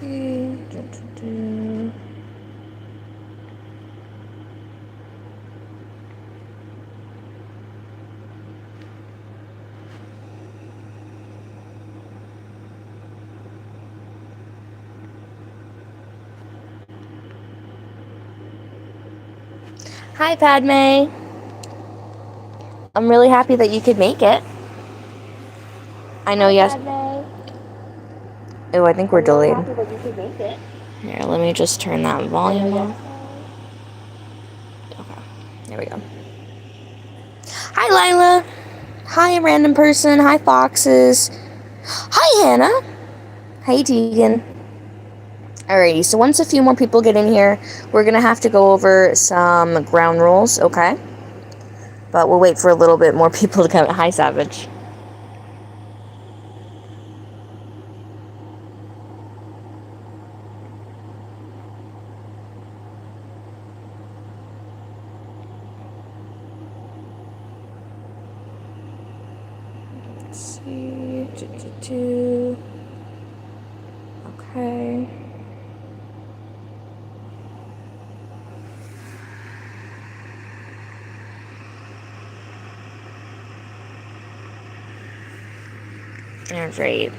Hi, Padme. I'm really happy that you could make it. I know, yes. Oh, I think we're delayed. Here, let me just turn that volume off. Okay, there we go. Hi, Lila. Hi, random person. Hi, Foxes. Hi, Hannah. Hey, Tegan. Alrighty, so once a few more people get in here, we're gonna have to go over some ground rules, okay? But we'll wait for a little bit more people to come. Hi, Savage. Let's see. Okay. Alright.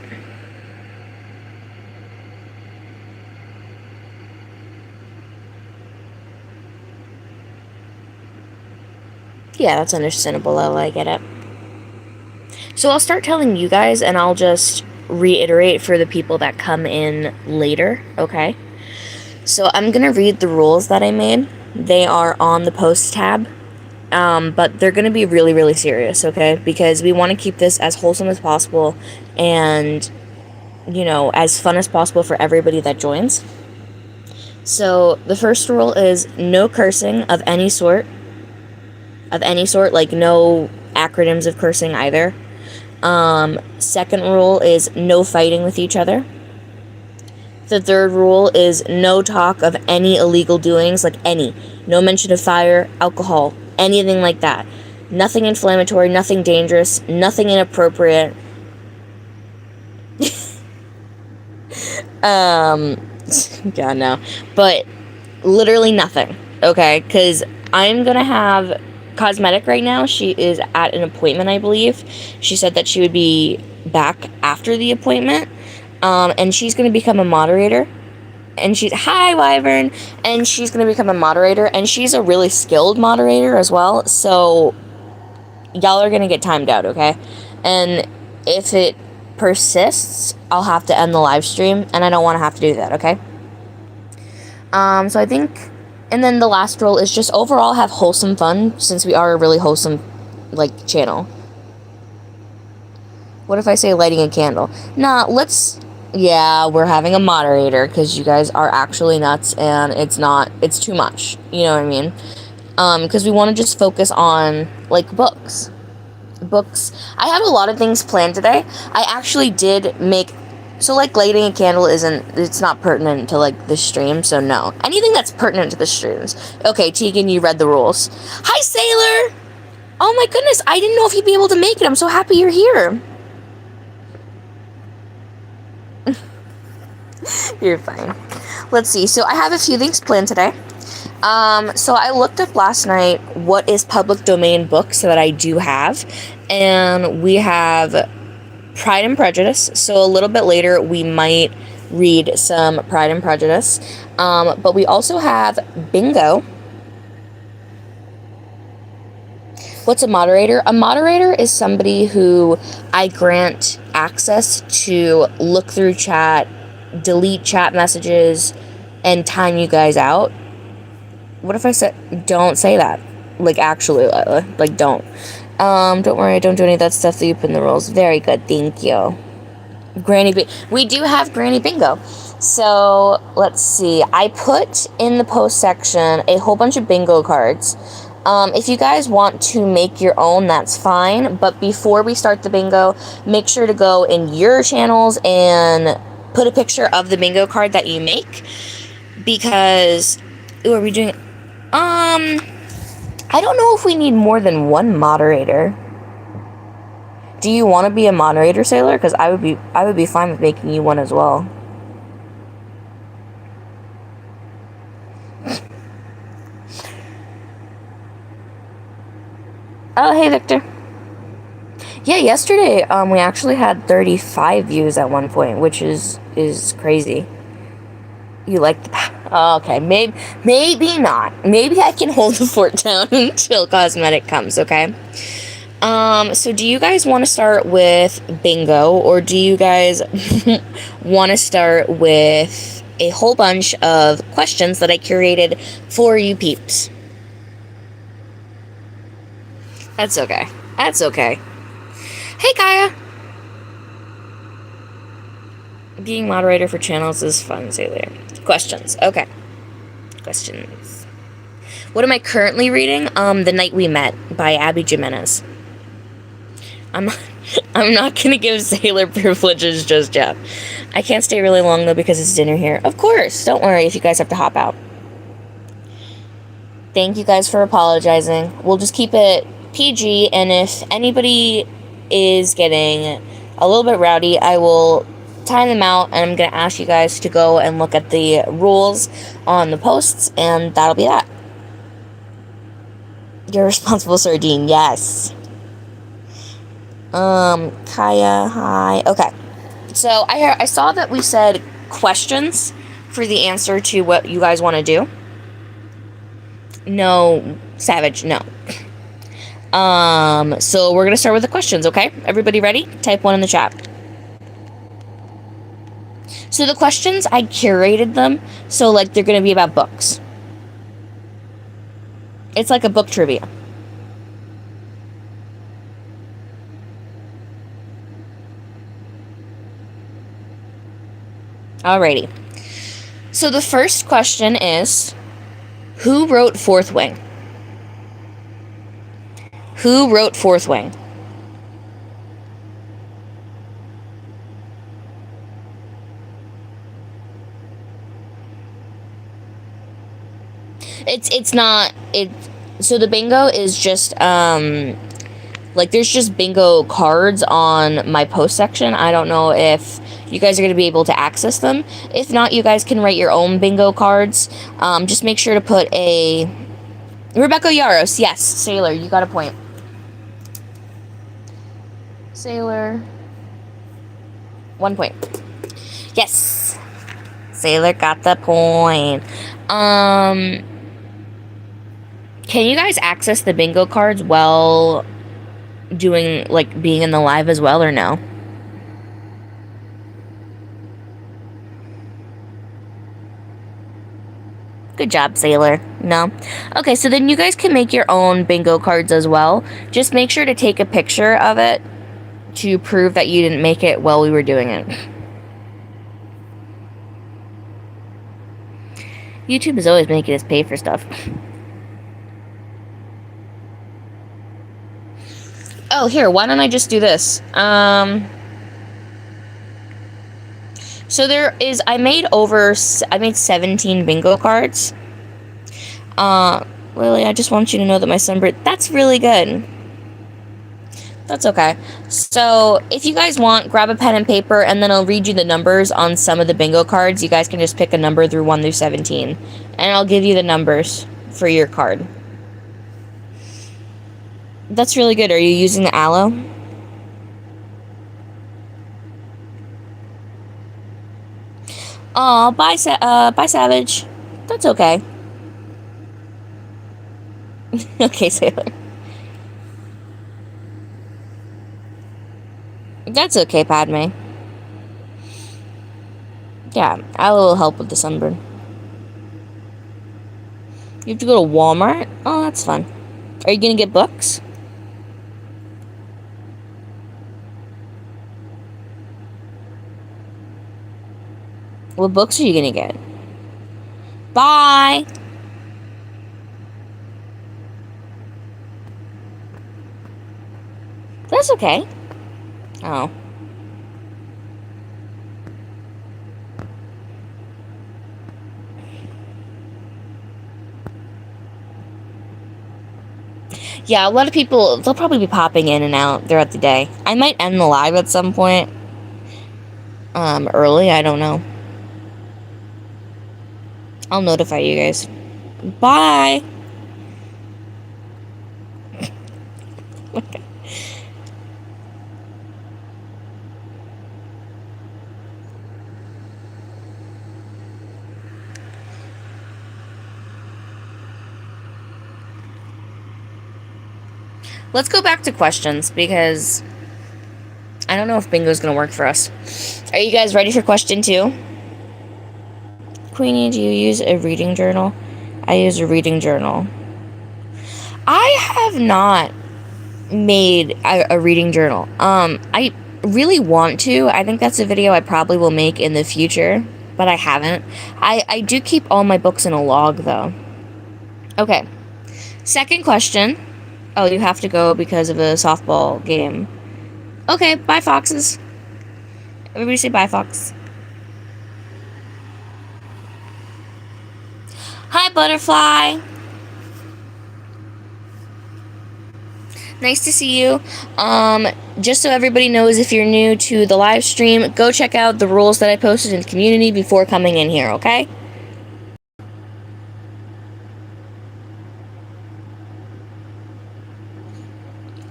Yeah, that's understandable, I get it. So I'll start telling you guys, and I'll just reiterate for the people that come in later, okay? So I'm gonna read the rules that I made. They are on the post tab, but they're gonna be really, really serious, okay? Because we want to keep this as wholesome as possible and, you know, as fun as possible for everybody that joins. So the first rule is no cursing of any sort, like no acronyms of cursing either. Second rule is no fighting with each other. The third rule is no talk of any illegal doings, like any. No mention of fire, alcohol, anything like that. Nothing inflammatory, nothing dangerous, nothing inappropriate. God, no. But literally nothing, okay? Because I'm gonna have Cosmetic right now. She is at an appointment, I believe. She said that she would be back after the appointment. And she's gonna become a moderator. And she's, hi, Wyvern. And she's gonna become a moderator. And she's a really skilled moderator as well. So, y'all are gonna get timed out, okay? And if it persists, I'll have to end the live stream. And I don't want to have to do that, okay? So I think... And then the last rule is just overall have wholesome fun, since we are a really wholesome, like, channel. What if I say lighting a candle? Nah, let's... Yeah, we're having a moderator, because you guys are actually nuts, and it's too much. You know what I mean? Because we want to just focus on, like, books. I have a lot of things planned today. I actually did make... So, like, lighting a candle it's not pertinent to, like, the stream, so no. Anything that's pertinent to the streams. Okay, Tegan, you read the rules. Hi, Sailor! Oh my goodness, I didn't know if you'd be able to make it. I'm so happy you're here. You're fine. Let's see, so I have a few things planned today. So I looked up last night what is public domain books that I do have, and we have Pride and Prejudice, so a little bit later we might read some Pride and Prejudice, but we also have Bingo. What's a moderator? A moderator is somebody who I grant access to look through chat, delete chat messages, and time you guys out. What if I said, don't say that? Like, actually, Lila. Like, don't. Don't worry, I don't do any of that stuff that you put in the rules. Very good, thank you. We do have Granny Bingo. So, let's see. I put in the post section a whole bunch of bingo cards. If you guys want to make your own, that's fine. But before we start the bingo, make sure to go in your channels and put a picture of the bingo card that you make. Because, ooh, are we doing... I don't know if we need more than one moderator. Do you want to be a moderator, Sailor? Because I would be fine with making you one as well. Oh, hey, Victor. Yeah, yesterday, we actually had 35 views at one point, which is crazy. You like the... Oh, okay, maybe not. Maybe I can hold the fort down until Cosmetic comes, okay? So do you guys want to start with bingo, or do you guys want to start with a whole bunch of questions that I curated for you peeps? That's okay. That's okay. Hey, Kaya! Being moderator for channels is fun, Sailor. Questions. Okay. Questions. What am I currently reading? The Night We Met by Abby Jimenez. I'm not gonna give Sailor privileges just yet. I can't stay really long though because it's dinner here. Of course, don't worry if you guys have to hop out. Thank you guys for apologizing. We'll just keep it PG, and if anybody is getting a little bit rowdy, I will time them out, and I'm gonna ask you guys to go and look at the rules on the posts, and that'll be that. You're responsible, Sardine. Yes. Kaya, hi. Okay. So I saw that we said questions for the answer to what you guys want to do. No, Savage, no. So we're gonna start with the questions, okay? Everybody ready? Type 1 in the chat. So the questions, I curated them, so like they're gonna be about books. It's like a book trivia. Alrighty. So the first question is, who wrote Fourth Wing? Who wrote Fourth Wing? It's not it. So the bingo is just like there's just bingo cards on my post section. I don't know if you guys are going to be able to access them. If not, you guys can write your own bingo cards. Just make sure to put a... Rebecca Yaros, yes. Sailor, you got a point. Sailor. 1 point. Yes. Sailor got the point. Can you guys access the bingo cards while doing, like, being in the live as well, or no? Good job, Sailor. No? Okay, so then you guys can make your own bingo cards as well. Just make sure to take a picture of it to prove that you didn't make it while we were doing it. YouTube is always making us pay for stuff. Oh, here, why don't I just do this? So there is, I made 17 bingo cards. Lily, I just want you to know that my sunburn, that's really good. That's okay. So, if you guys want, grab a pen and paper, and then I'll read you the numbers on some of the bingo cards. You guys can just pick a number through 1 through 17. And I'll give you the numbers for your card. That's really good. Are you using the aloe? Aw, bye, Savage. That's okay. Okay, Sailor. That's okay, Padme. Yeah, aloe will help with the sunburn. You have to go to Walmart? Oh, that's fun. Are you gonna get books? What books are you gonna get? Bye! That's okay. Oh. Yeah, a lot of people, they'll probably be popping in and out throughout the day. I might end the live at some point. Early, I don't know. I'll notify you guys. Bye! Let's go back to questions because I don't know if bingo's gonna work for us. Are you guys ready for question 2? Queenie, do you use a reading journal? I use a reading journal. I have not made a reading journal. I really want to. I think that's a video I probably will make in the future, but I haven't. I do keep all my books in a log, though. Okay. Second question. Oh, you have to go because of a softball game. Okay, bye, foxes. Everybody say bye, fox. Hi, butterfly. Nice to see you. Just so everybody knows, if you're new to the live stream, go check out the rules that I posted in the community before coming in here, okay?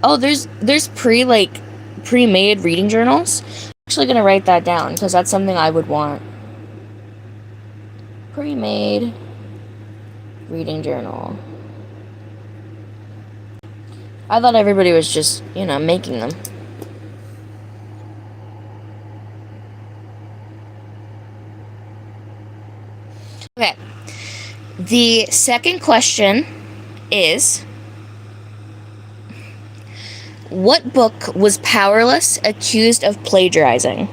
Oh, there's pre-made reading journals. I'm actually gonna write that down because that's something I would want. Pre-made reading journal. I thought everybody was just, making them. Okay. The second question is, what book was Powerless accused of plagiarizing?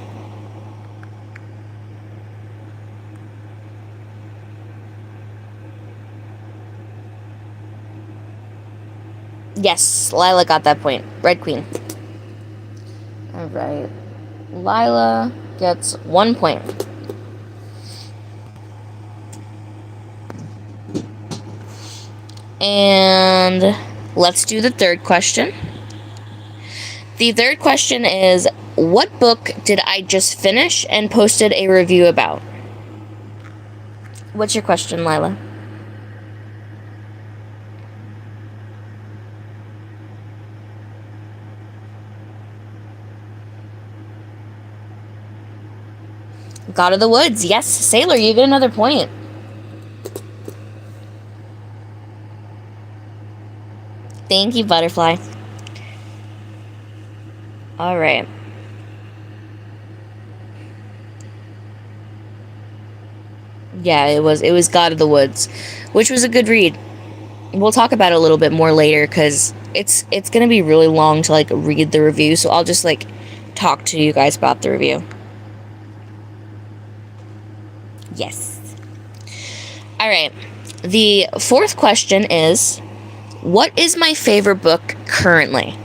Yes, Lila got that point. Red Queen. Alright. Lila gets 1 point. And let's do the third question. The third question is, what book did I just finish and posted a review about? What's your question, Lila? God of the Woods. Yes, Sailor, you get another point. Thank you, Butterfly. All right. Yeah, it was God of the Woods, which was a good read. We'll talk about it a little bit more later because it's gonna be really long to read the review, so I'll just talk to you guys about the review. Yes. All right. The fourth question is, what is my favorite book currently?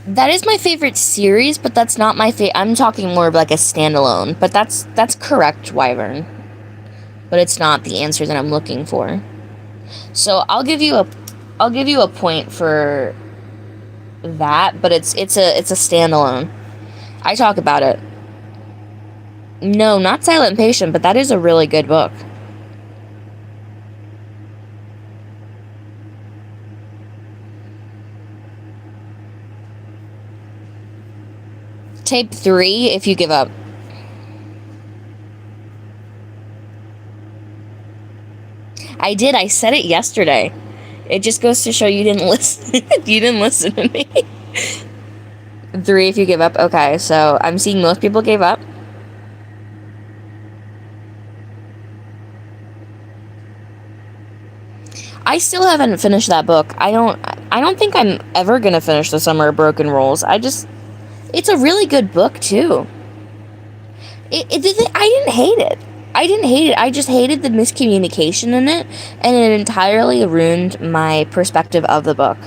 That is my favorite series, but that's not my favorite. I'm talking more of a standalone, but that's correct, Wyvern. But it's not the answer that I'm looking for. So I'll give you a point for that, but it's a standalone. I talk about it. No, not Silent Patient, but that is a really good book. Tape 3 if you give up. I did. I said it yesterday. It just goes to show you didn't listen. You didn't listen to me. 3 if you give up. Okay, so I'm seeing most people gave up. I still haven't finished that book. I don't think I'm ever gonna finish The Summer of Broken Rules. It's a really good book too. I didn't hate it. I just hated the miscommunication in it, and it entirely ruined my perspective of the book.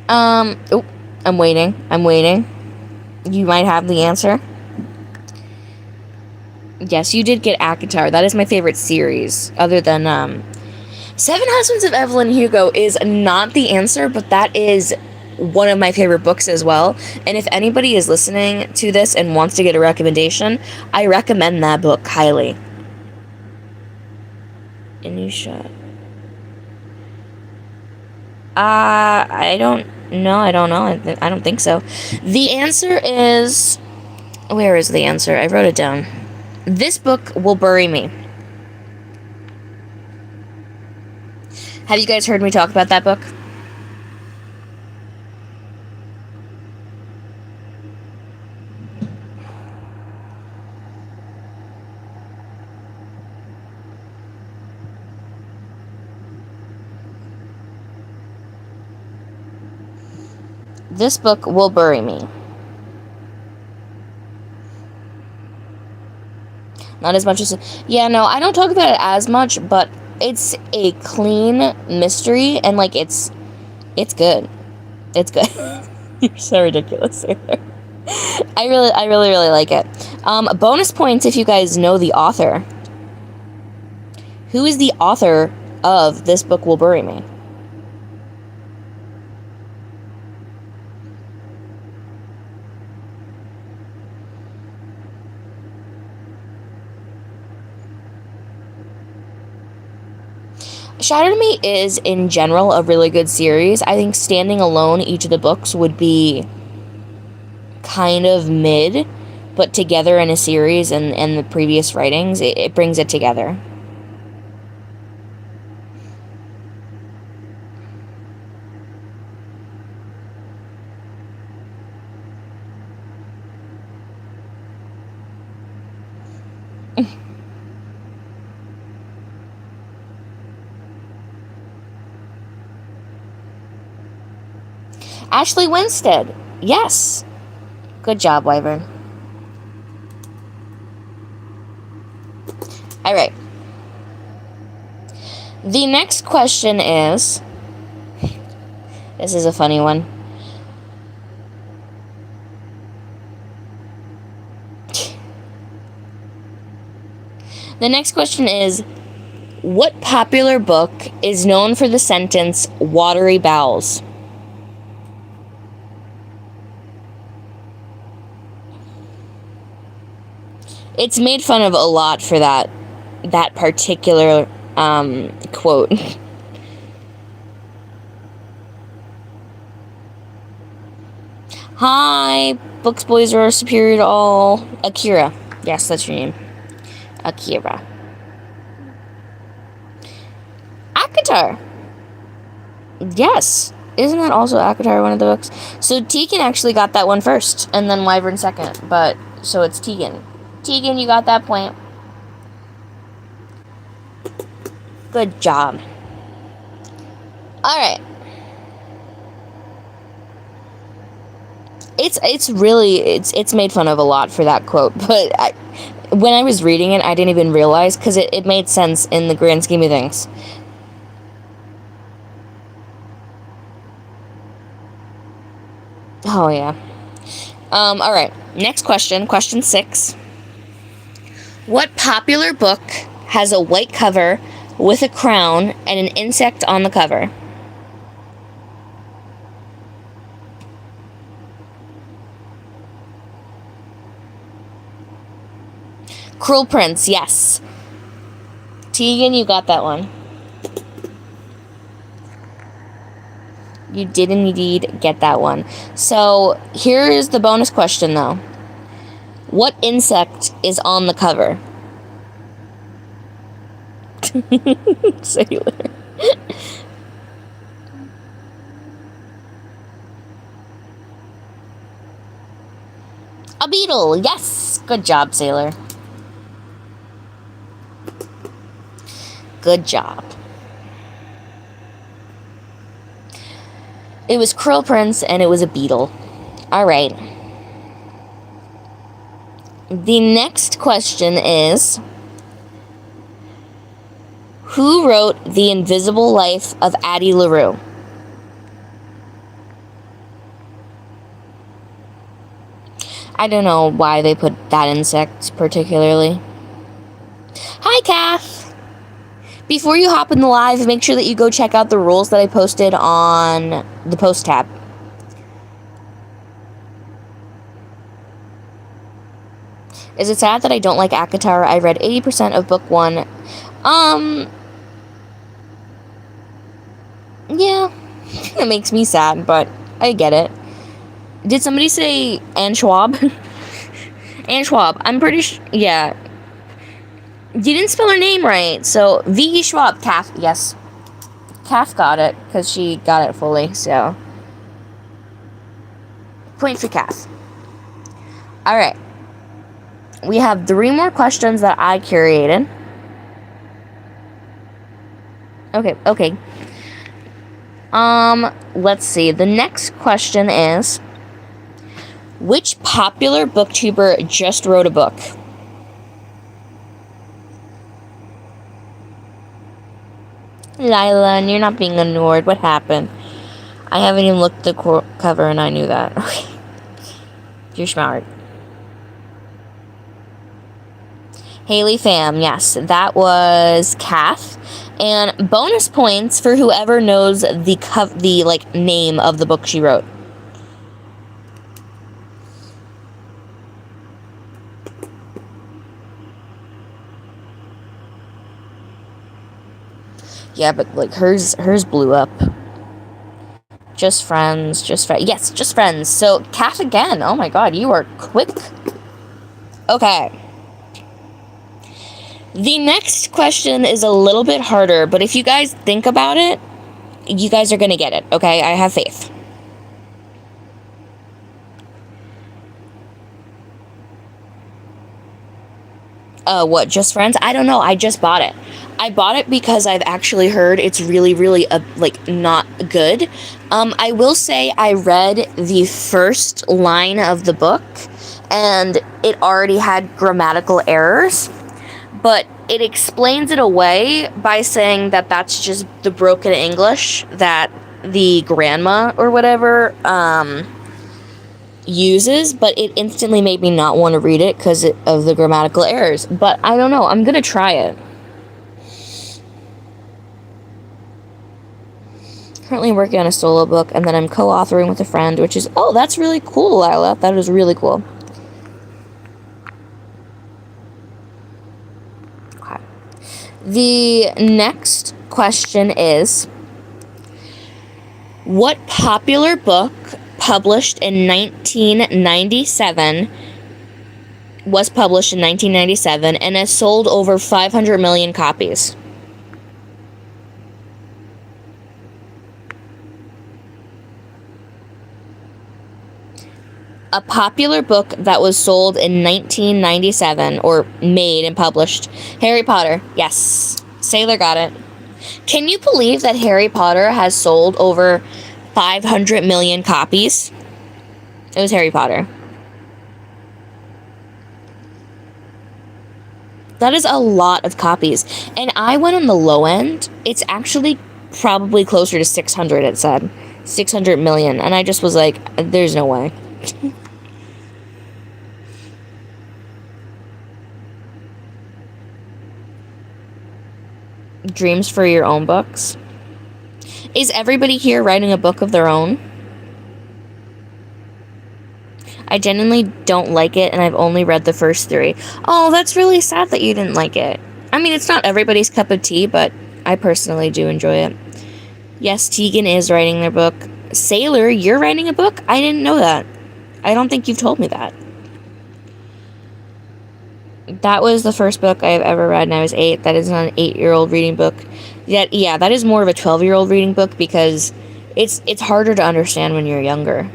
Oh, I'm waiting. You might have the answer. Yes, you did get ACOTAR. That is my favorite series, other than, Seven Husbands of Evelyn Hugo is not the answer, but that is one of my favorite books as well. And if anybody is listening to this and wants to get a recommendation, I recommend that book highly. Inusha. I don't know. I don't know. I don't think so. The answer is... Where is the answer? I wrote it down. This Book Will Bury Me. Have you guys heard me talk about that book? This Book Will Bury Me. Not as much as... Yeah, no, I don't talk about it as much, but it's a clean mystery, and, like, it's good. It's good. You're so ridiculous, Sailor. I really like it. Bonus points if you guys know the author. Who is the author of This Book Will Bury Me? Shattered Me is, in general, a really good series. I think standing alone, each of the books would be kind of mid, but together in a series and the previous writings, it brings it together. Ashley Winstead. Yes. Good job, Wyvern. Alright. The next question is... This is a funny one. The next question is... What popular book is known for the sentence, watery bowels? It's made fun of a lot for that particular quote. Hi, books, boys are superior to all. Akira. Yes, that's your name. Akira. ACOTAR. Yes. Isn't that also ACOTAR, one of the books? So Tegan actually got that one first, and then Wyvern second. But, so it's Tegan. Tegan, you got that point. Good job. Alright. It's really, it's made fun of a lot for that quote, but when I was reading it, I didn't even realize, because it made sense in the grand scheme of things. Oh, yeah. Alright. Next question. Question 6. What popular book has a white cover with a crown and an insect on the cover? Cruel Prince, yes. Tegan, you got that one. You did indeed get that one. So, here is the bonus question, though. What insect is on the cover? Sailor. A beetle, yes! Good job, Sailor. Good job. It was Cruel Prince, and it was a beetle. Alright. The next question is... Who wrote The Invisible Life of Addie LaRue? I don't know why they put that insect particularly. Hi, Kath! Before you hop in the live, make sure that you go check out the rules that I posted on the post tab. Is it sad that I don't like ACOTAR? I read 80% of book 1. Yeah. It makes me sad, but I get it. Did somebody say Anne Schwab? Anne Schwab. I'm pretty sure. Yeah. You didn't spell her name right. So, V.E. Schwab. Kath. Yes. Kath got it because she got it fully. So, point for Kath. Alright. We have 3 more questions that I curated. Okay. Let's see. The next question is, which popular booktuber just wrote a book? Lila, and you're not being ignored. What happened? I haven't even looked at the cover and I knew that. Okay. You're smart. Haley Pham, yes, that was Kath. And bonus points for whoever knows the name of the book she wrote. Yeah, but hers blew up. Just friends. Yes, just friends. So Kath again. Oh my god, you are quick. Okay. The next question is a little bit harder, but if you guys think about it, you guys are gonna get it, okay? I have faith. What, Just Friends? I don't know, I just bought it. I bought it because I've actually heard it's really, really, not good. I will say I read the first line of the book, and it already had grammatical errors. But it explains it away by saying that that's just the broken English that the grandma or whatever uses, but it instantly made me not want to read it because of the grammatical errors. But I don't know. I'm going to try it. Currently working on a solo book, and then I'm co-authoring with a friend, which is, oh, that's really cool, Lila. That is really cool. The next question is, what popular book published in 1997 was published in 1997 and has sold over 500 million copies? A popular book that was sold in 1997, or made and published. Harry Potter. Yes. Sailor got it. Can you believe that Harry Potter has sold over 500 million copies? It was Harry Potter. That is a lot of copies. And I went on the low end. It's actually probably closer to 600, it said. 600 million. And I just was like, there's no way. Dreams for your own books. Is everybody here writing a book of their own? I genuinely don't like it, and I've only read the first 3. Oh, that's really sad that you didn't like it. I mean, it's not everybody's cup of tea, but I personally do enjoy it. Yes, Tegan is writing their book. Sailor, you're writing a book? I didn't know that. I don't think you've told me that. That was the first book I've ever read, and I was 8. That is not an 8-year-old reading book. Yeah, that is more of a 12-year-old reading book because it's harder to understand when you're younger.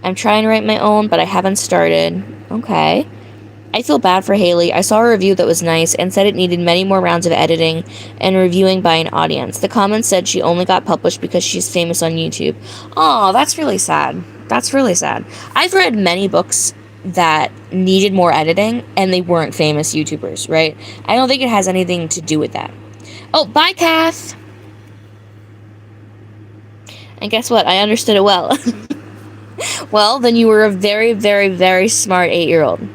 I'm trying to write my own, but I haven't started. Okay. I feel bad for Haley. I saw a review that was nice and said it needed many more rounds of editing and reviewing by an audience. The comments said she only got published because she's famous on YouTube. Oh, that's really sad. That's really sad. I've read many books that needed more editing and they weren't famous YouTubers, right? I don't think it has anything to do with that. Oh, bye, Kath. And guess what? I understood it well. Well, then you were a very, very, very smart 8-year-old.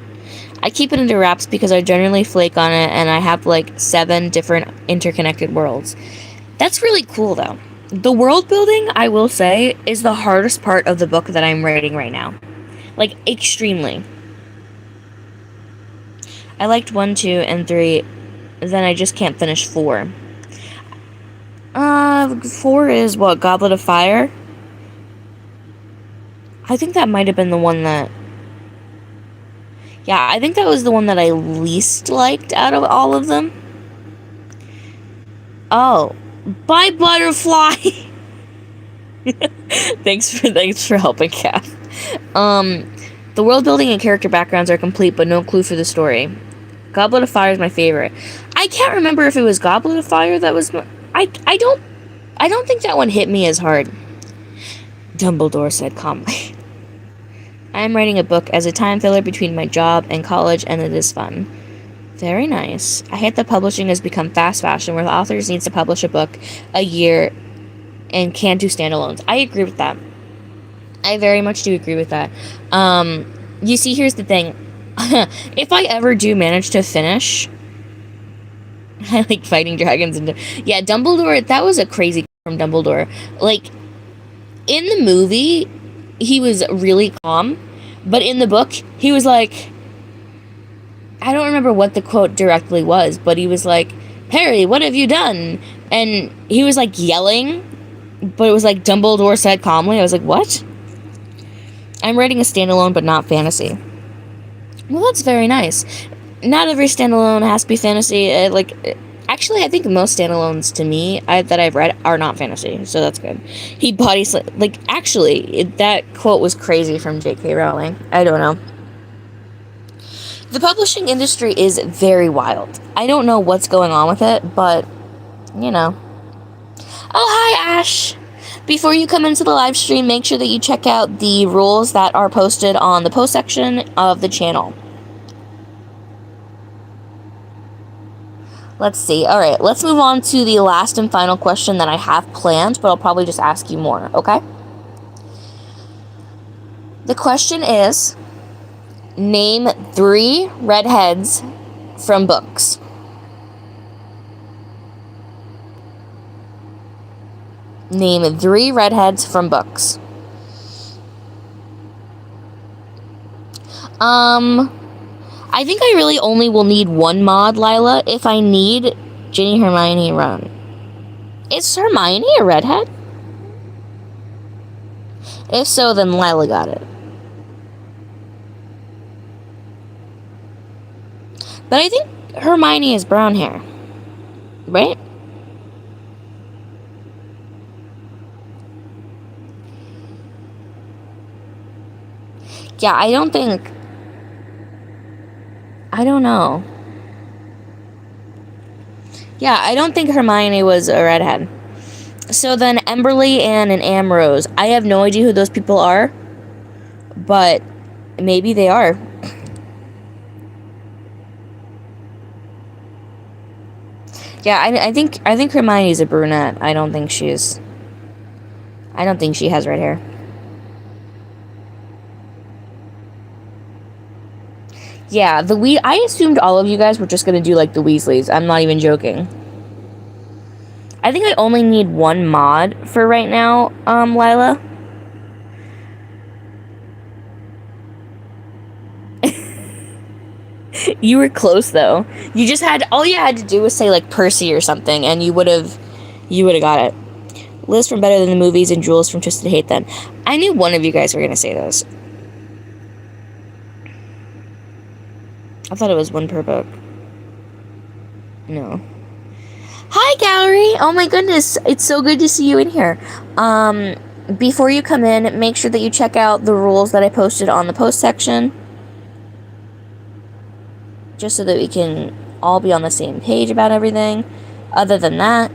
I keep it under wraps because I generally flake on it and I have 7 different interconnected worlds. That's really cool, though. The world building, I will say, is the hardest part of the book that I'm writing right now. Extremely. I liked 1, 2, and 3, then I just can't finish 4. 4 is what? Goblet of Fire? I think that might have been the one that... Yeah, I think that was the one that I least liked out of all of them. Oh. Bye, butterfly! Thanks for helping, Kath. The world building and character backgrounds are complete, but no clue for the story. Goblet of Fire is my favorite. I can't remember if it was Goblet of Fire that was... I don't think that one hit me as hard. Dumbledore said calmly. I am writing a book as a time filler between my job and college, and it is fun. Very nice. I hate that publishing has become fast fashion, where the authors needs to publish a book a year and can't do standalones. I agree with that. I very much do agree with that. You see, here's the thing. If I ever do manage to finish... I like fighting dragons and... Yeah, Dumbledore, that was a crazy from Dumbledore. Like, in the movie, he was really calm, but in the book, he was like... I don't remember what the quote directly was, but he was like, Harry, what have you done? And he was like yelling, but it was like Dumbledore said calmly. I was like, what? I'm writing a standalone, but not fantasy. Well, that's very nice. Not every standalone has to be fantasy. Actually, I think most standalones to me that I've read are not fantasy, so that's good. He body actually, that quote was crazy from J.K. Rowling. I don't know. The publishing industry is very wild. I don't know what's going on with it, but, you know. Oh, hi, Ash! Before you come into the live stream, make sure that you check out the rules that are posted on the post section of the channel. Let's see. Alright, let's move on to the last and final question that I have planned, but I'll probably just ask you more, okay? The question is... Name 3 redheads from books. Name 3 redheads from books. I think I really only will need 1 mod, Lila. If I need Ginny, Hermione, Ron. Is Hermione a redhead? If so, then Lila got it. But I think Hermione has brown hair. Right? Yeah, I don't think... I don't know. Yeah, I don't think Hermione was a redhead. So then Emberly, Anne, and Amrose. I have no idea who those people are. But maybe they are. Yeah, I think Hermione's a brunette. I don't think she has red hair. Yeah, I assumed all of you guys were just gonna do like the Weasleys. I'm not even joking. I think I only need 1 mod for right now, Lila. You were close though. All you had to do was say like Percy or something, and you would have got it. Liz from Better Than the Movies and Jules from Twisted Hate Then. I knew one of you guys were gonna say this. I thought it was 1 per book. No. Hi, Gallery! Oh my goodness, it's so good to see you in here. Before you come in, make sure that you check out the rules that I posted on the post section. Just so that we can all be on the same page about everything. Other than that,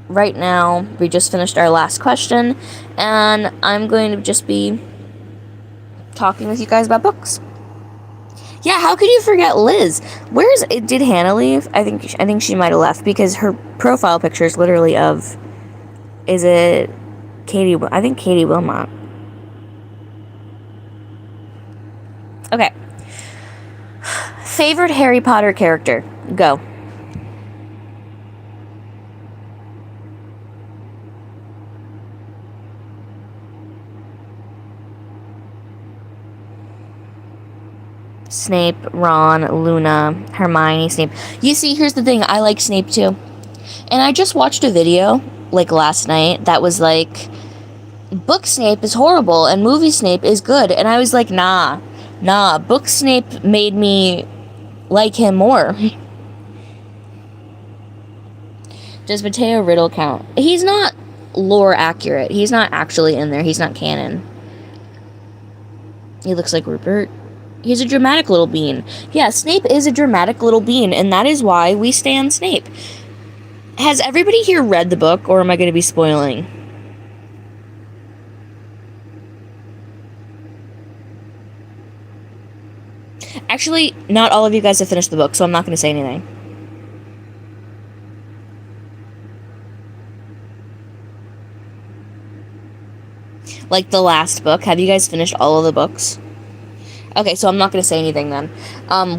right now, we just finished our last question, and I'm going to just be talking with you guys about books. Yeah, how could you forget Liz? Did Hannah leave? I think she might have left, because her profile picture is literally of... Is it Katie? I think Katie Wilmot. Okay. Favorite Harry Potter character? Go. Snape, Ron, Luna, Hermione, Snape. You see, here's the thing. I like Snape too. And I just watched a video, like, last night that was like, book Snape is horrible and movie Snape is good. And I was like, nah. Book Snape made me like him more. Does Mateo Riddle count? He's not lore accurate. He's not actually in there. He's not canon. He looks like Rupert. He's a dramatic little bean. Yeah, Snape is a dramatic little bean, and that is why we stan Snape. Has everybody here read the book, or am I going to be spoiling? Actually, not all of you guys have finished the book, so I'm not going to say anything. Like the last book. Have you guys finished all of the books? Okay, so I'm not going to say anything then.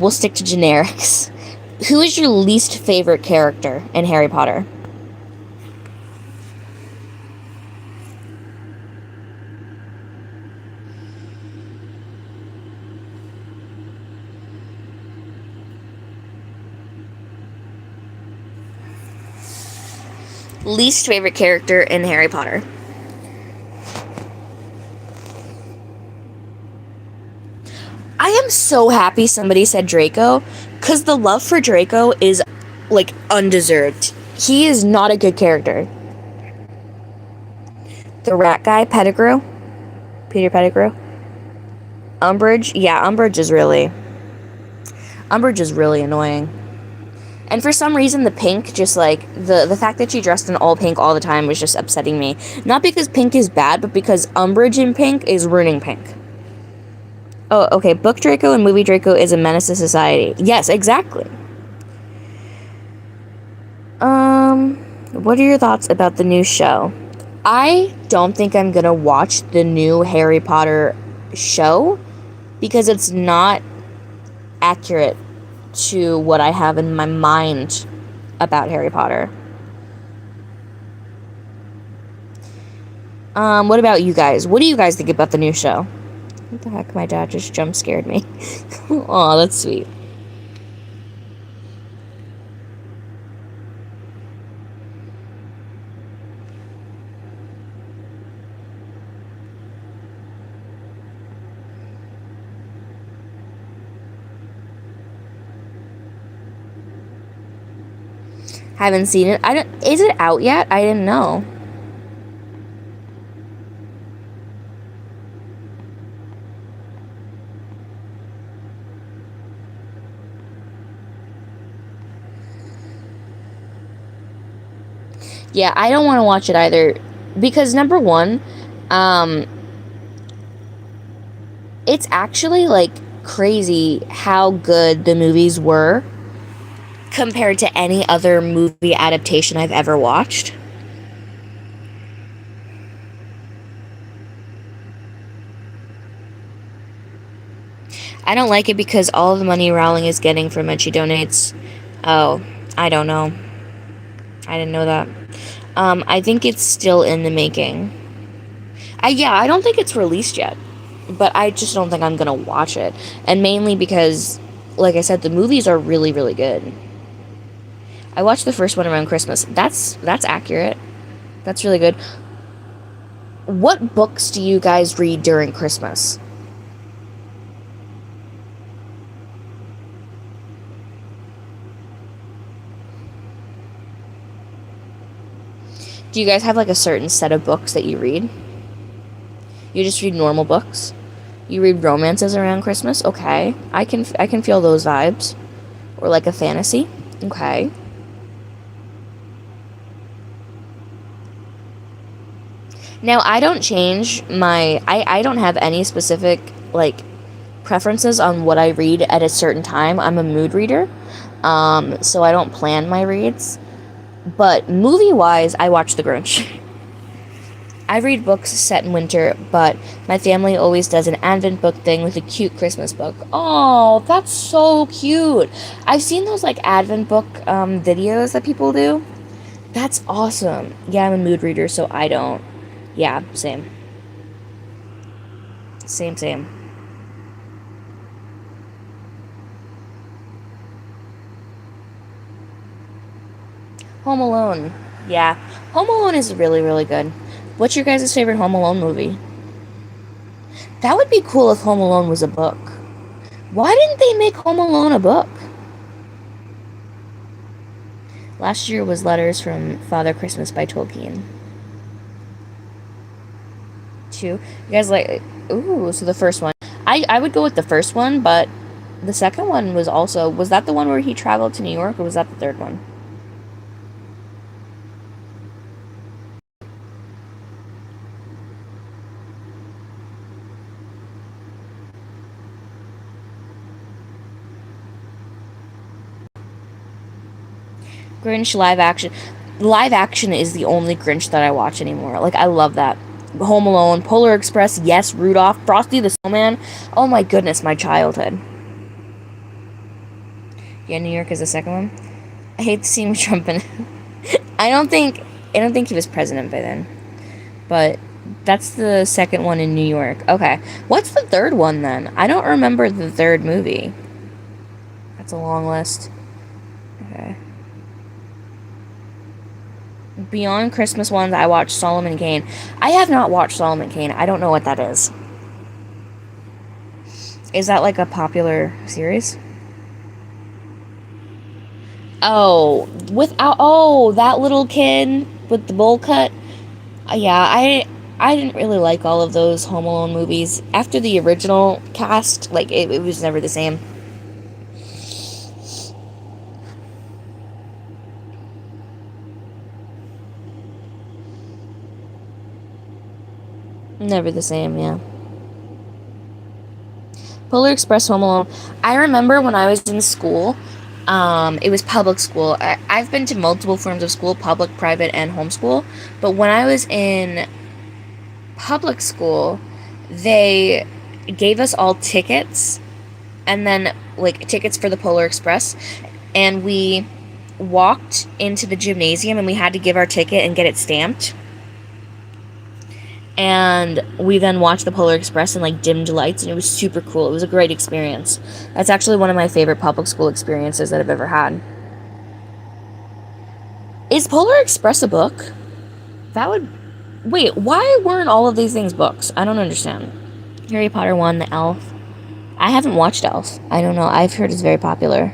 We'll stick to generics. Who is your least favorite character in Harry Potter? Least favorite character in Harry Potter. I am so happy somebody said Draco, because the love for Draco is, like, undeserved. He is not a good character. The rat guy, Pettigrew? Peter Pettigrew? Umbridge? Yeah, Umbridge is really annoying. And for some reason, the pink, just, like, the fact that she dressed in all pink all the time was just upsetting me. Not because pink is bad, but because Umbridge in pink is ruining pink. Oh, okay, book Draco and movie Draco is a menace to society. Yes, exactly. What are your thoughts about the new show? I don't think I'm gonna watch the new Harry Potter show because it's not accurate to what I have in my mind about Harry Potter. What about you guys? What do you guys think about the new show? What the heck? My dad just jump scared me. Aw, that's sweet. Haven't seen it. Is it out yet? I didn't know. Yeah, I don't want to watch it either because number one, it's actually like crazy how good the movies were compared to any other movie adaptation I've ever watched. I don't like it because all of the money Rowling is getting from it, she donates. Oh, I don't know. I didn't know that. I think it's still in the making. I don't think it's released yet, but I just don't think I'm gonna watch it, and mainly because, like I said, the movies are really, really good. I watched the first one around Christmas. That's accurate. That's really good. What books do you guys read during Christmas? Do you guys have like a certain set of books that you read? You just read normal books? You read romances around Christmas? Okay. I can feel those vibes. Or like a fantasy? Okay. Now, I don't change my... I don't have any specific, like, preferences on what I read at a certain time. I'm a mood reader, so I don't plan my reads. But movie-wise, I watch The Grinch. I read books set in winter, but my family always does an Advent book thing with a cute Christmas book. Oh, that's so cute. I've seen those, like, Advent book videos that people do. That's awesome. Yeah, I'm a mood reader, so I don't. Yeah, same. Same. Home Alone. Yeah. Home Alone is really, really good. What's your guys' favorite Home Alone movie? That would be cool if Home Alone was a book. Why didn't they make Home Alone a book? Last year was Letters from Father Christmas by Tolkien. 2. You guys like... Ooh, so the first one. I would go with the first one, but the second one was also... Was that the one where he traveled to New York, or was that the third one? Grinch live action. Live action is the only Grinch that I watch anymore. Like, I love that. Home Alone, Polar Express, yes, Rudolph, Frosty the Snowman. Oh my goodness, my childhood. Yeah, New York is the second one. I hate seeing Trump in. I don't think he was president by then. But that's the second one in New York. Okay. What's the third one then? I don't remember the third movie. That's a long list. Okay. Beyond Christmas ones, I watched Solomon Kane. I have not watched Solomon Kane. I don't know what that is. Is that like a popular series? Oh, that little kid with the bowl cut. Yeah, I didn't really like all of those Home Alone movies. After the original cast, like it was never the same. Never the same, yeah. Polar Express, Home Alone. I remember when I was in school, it was public school. I've been to multiple forms of school, public, private, and homeschool. But when I was in public school, they gave us all tickets, and then, like, tickets for the Polar Express. And we walked into the gymnasium, and we had to give our ticket and get it stamped. And we then watched the Polar Express in like dimmed lights, and it was super cool. It was a great experience. That's actually one of my favorite public school experiences that I've ever had. Is Polar Express a book? That would... Wait, why weren't all of these things books? I don't understand. Harry Potter 1, The Elf. I haven't watched Elf. I don't know. I've heard it's very popular.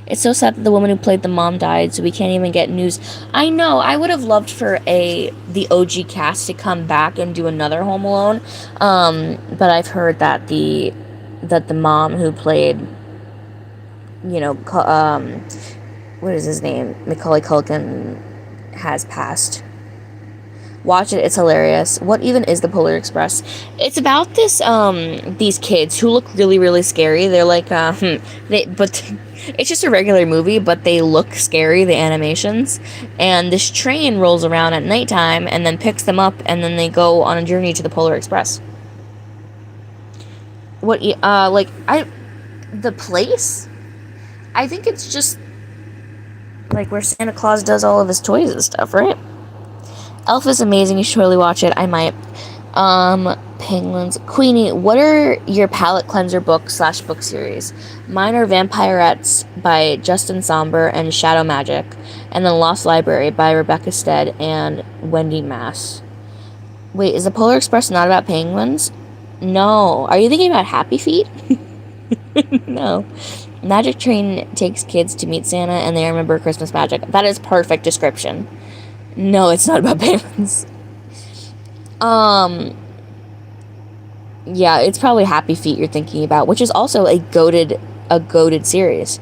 It's so sad that the woman who played the mom died, so we can't even get news. I know. I would have loved for the OG cast to come back and do another Home Alone. But I've heard that the mom who played, what is his name? Macaulay Culkin has passed. Watch it, it's hilarious. What even is the Polar Express? It's about these kids who look really, really scary. They're like, but it's just a regular movie, but they look scary, the animations. And this train rolls around at nighttime and then picks them up, and then they go on a journey to the Polar Express. The place? I think it's just, like, where Santa Claus does all of his toys and stuff, right? Elf is amazing. You should totally watch it. I might. Penguins. Queenie, what are your palate cleanser book series? Mine are Vampirettes by Justin Somber and Shadow Magic, and then Lost Library by Rebecca Stead and Wendy Mass. Wait, is the Polar Express not about penguins? No. Are you thinking about Happy Feet? No. Magic Train takes kids to meet Santa and they remember Christmas magic. That is perfect description. No, it's not about penguins. Yeah, it's probably Happy Feet you're thinking about, which is also a goated series.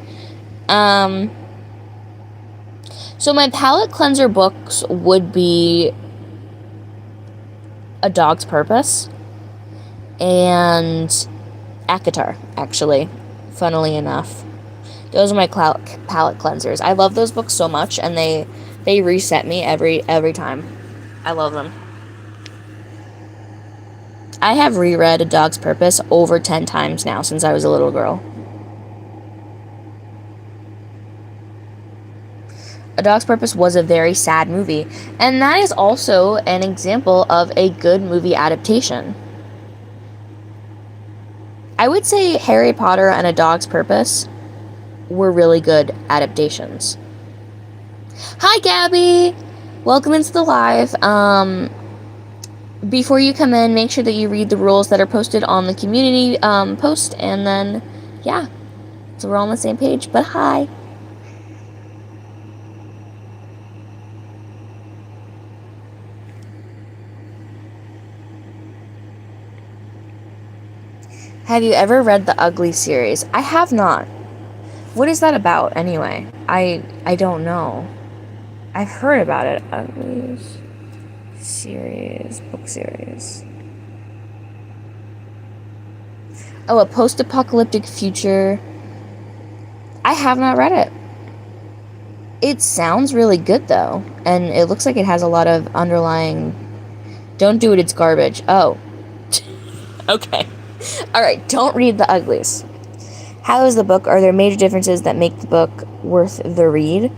So my palate cleanser books would be A Dog's Purpose and ACOTAR, actually, funnily enough. Those are my palate cleansers. I love those books so much, and they reset me every time. I love them. I have reread A Dog's Purpose over 10 times now since I was a little girl. A Dog's Purpose was a very sad movie, and that is also an example of a good movie adaptation. I would say Harry Potter and A Dog's Purpose were really good adaptations. Hi, Gabby. Welcome into the live. Before you come in, make sure that you read the rules that are posted on the community post, and then, yeah, so we're all on the same page. But hi. Have you ever read the Ugly series? I have not. What is that about, anyway? I don't know. I've heard about it. Ugly series, book series. Oh, a post-apocalyptic future. I have not read it. It sounds really good, though. And it looks like it has a lot of underlying... Don't do it, it's garbage. Oh. Okay. Alright, don't read The Uglies. How is the book? Are there major differences that make the book worth the read?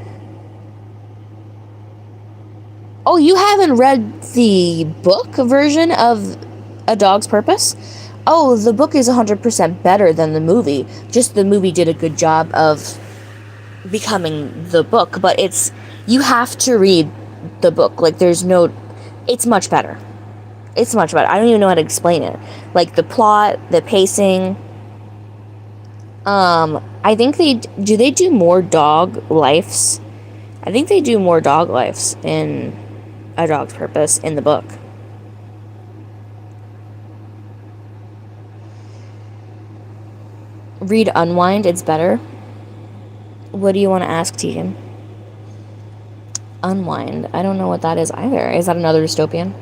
Oh, you haven't read the book version of A Dog's Purpose? Oh, the book is 100% better than the movie. Just the movie did a good job of becoming the book, but you have to read the book. Like, it's much better. It's much better. I don't even know how to explain it. Like, the plot, the pacing. I think they do more dog lives? I think they do more dog lives in A Dog's Purpose in the book. Read Unwind, it's better. What do you want to ask, Tegan? Unwind. I don't know what that is either. Is that another dystopian?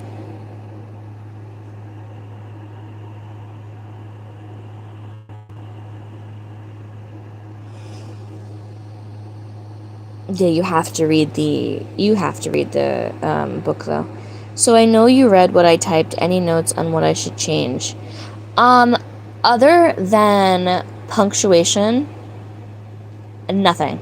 Yeah, you have to read the book, though. So I know you read what I typed. Any notes on what I should change? Other than punctuation, nothing.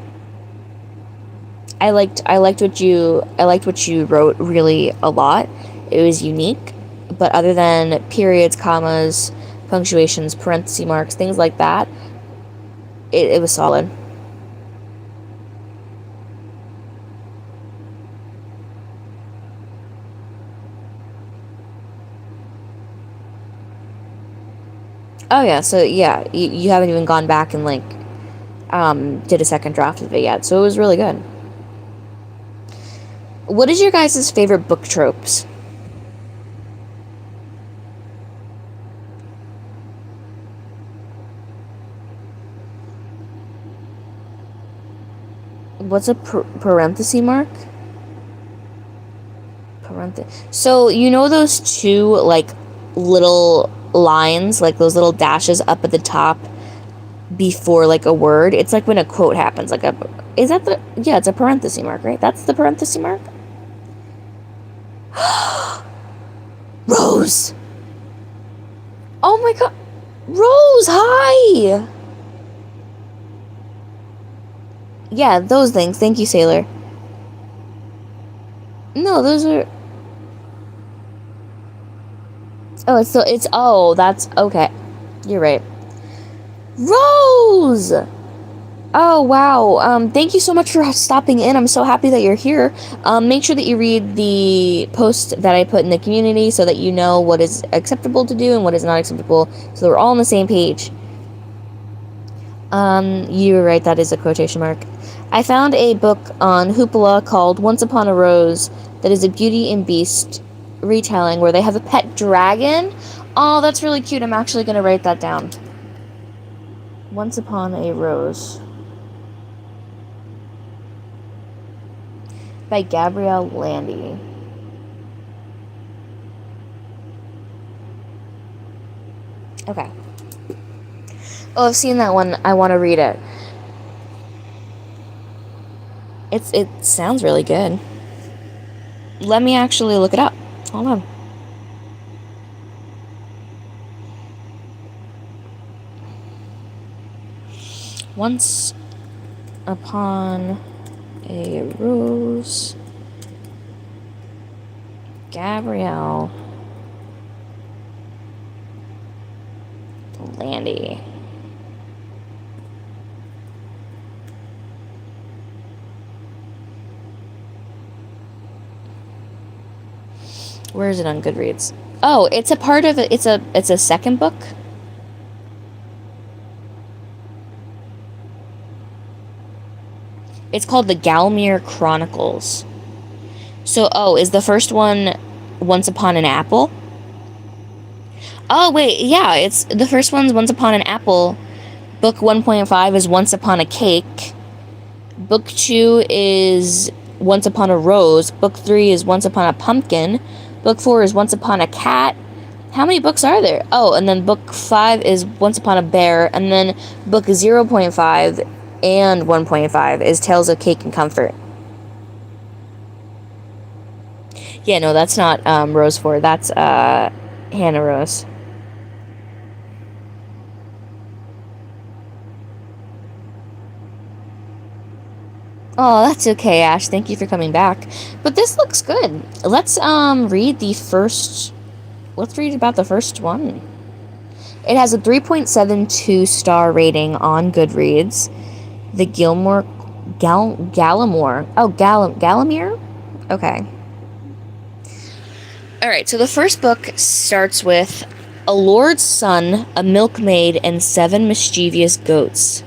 I liked what you wrote really a lot. It was unique, but other than periods, commas, punctuations, parenthesis marks, things like that, it was solid. Oh yeah, so yeah, you haven't even gone back and like did a second draft of it yet, so it was really good. What is your guys' favorite book tropes? What's a parenthesis mark? So you know those two like little lines, like those little dashes up at the top before like a word? It's like when a quote happens. It's a parenthesis mark, right? That's the parenthesis mark. Rose. Oh my god, Rose! Hi. Yeah, those things. Thank you, Sailor. No, those are. Oh, that's okay. You're right. Rose! Oh, wow. Thank you so much for stopping in. I'm so happy that you're here. Make sure that you read the post that I put in the community so that you know what is acceptable to do and what is not acceptable, so we're all on the same page. You were right, that is a quotation mark. I found a book on Hoopla called Once Upon a Rose that is a Beauty and Beast retelling where they have a pet dragon. Oh, that's really cute. I'm actually going to write that down. Once Upon a Rose by Gabrielle Landy. Okay. Oh, I've seen that one. I want to read it. It sounds really good. Let me actually look it up. Hold on. Once Upon a Rose, Gabrielle Landy. Where is it on Goodreads? Oh, it's a part of it. It's a second book. It's called the Galmir Chronicles. So, is the first one Once Upon an Apple? Oh, wait, yeah, it's the first one's Once Upon an Apple. Book 1.5 is Once Upon a Cake. Book 2 is Once Upon a Rose. Book 3 is Once Upon a Pumpkin. Book 4 is Once Upon a Cat. How many books are there? Oh, and then book 5 is Once Upon a Bear. And then book 0.5 and 1.5 is Tales of Cake and Comfort. Yeah, no, that's not Rose 4. That's Hannah Rose. Oh, that's okay, Ash. Thank you for coming back. But this looks good. Let's read the first. Let's read about the first one. It has a 3.72 star rating on Goodreads. The Gallimore. Oh, Gallimere? Okay. Alright, so the first book starts with a lord's son, a milkmaid, and 7 mischievous goats.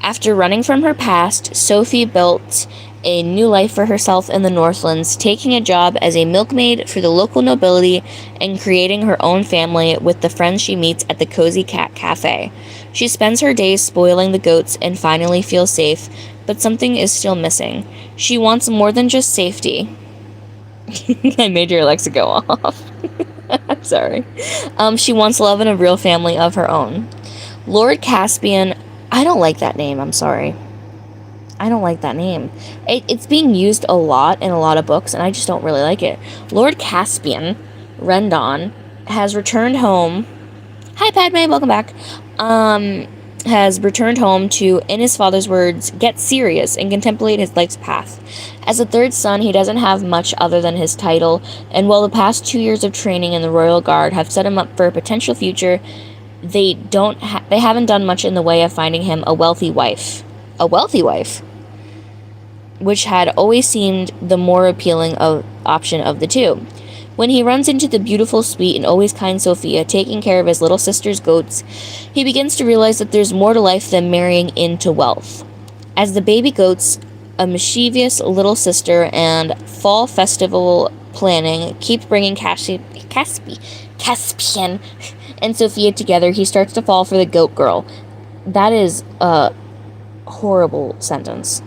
After running from her past, Sophie built a new life for herself in the Northlands, taking a job as a milkmaid for the local nobility and creating her own family with the friends she meets at the Cozy Cat Cafe. She spends her days spoiling the goats and finally feels safe, but something is still missing. She wants more than just safety. I made your Alexa go off. I'm sorry. She wants love and a real family of her own. Lord Caspian... I don't like that name, I'm sorry. I don't like that name. It's being used a lot in a lot of books, and I just don't really like it. Lord Caspian Rendon has returned home. Hi, Padme, welcome back. Has returned home to, in his father's words, get serious and contemplate his life's path. As a third son, he doesn't have much other than his title, and while the past 2 years of training in the Royal Guard have set him up for a potential future, they haven't done much in the way of finding him a wealthy wife. A wealthy wife? Which had always seemed the more appealing option of the two. When he runs into the beautiful, sweet, and always kind Sophia taking care of his little sister's goats, he begins to realize that there's more to life than marrying into wealth. As the baby goats, a mischievous little sister, and fall festival planning keep bringing Caspian and Sophia together, he starts to fall for the goat girl. That is a horrible sentence.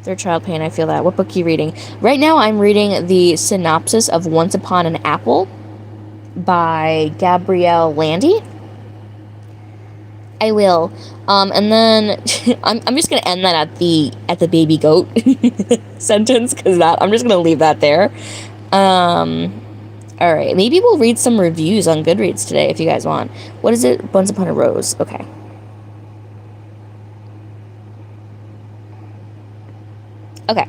Third child pain, I feel that. What book are you reading? Right now I'm reading the synopsis of Once Upon an Apple by Gabrielle Landy. I will. And then I'm just gonna end that at the baby goat sentence, because I'm just gonna leave that there. Alright, maybe we'll read some reviews on Goodreads today if you guys want. What is it? Once Upon a Rose. Okay. Okay.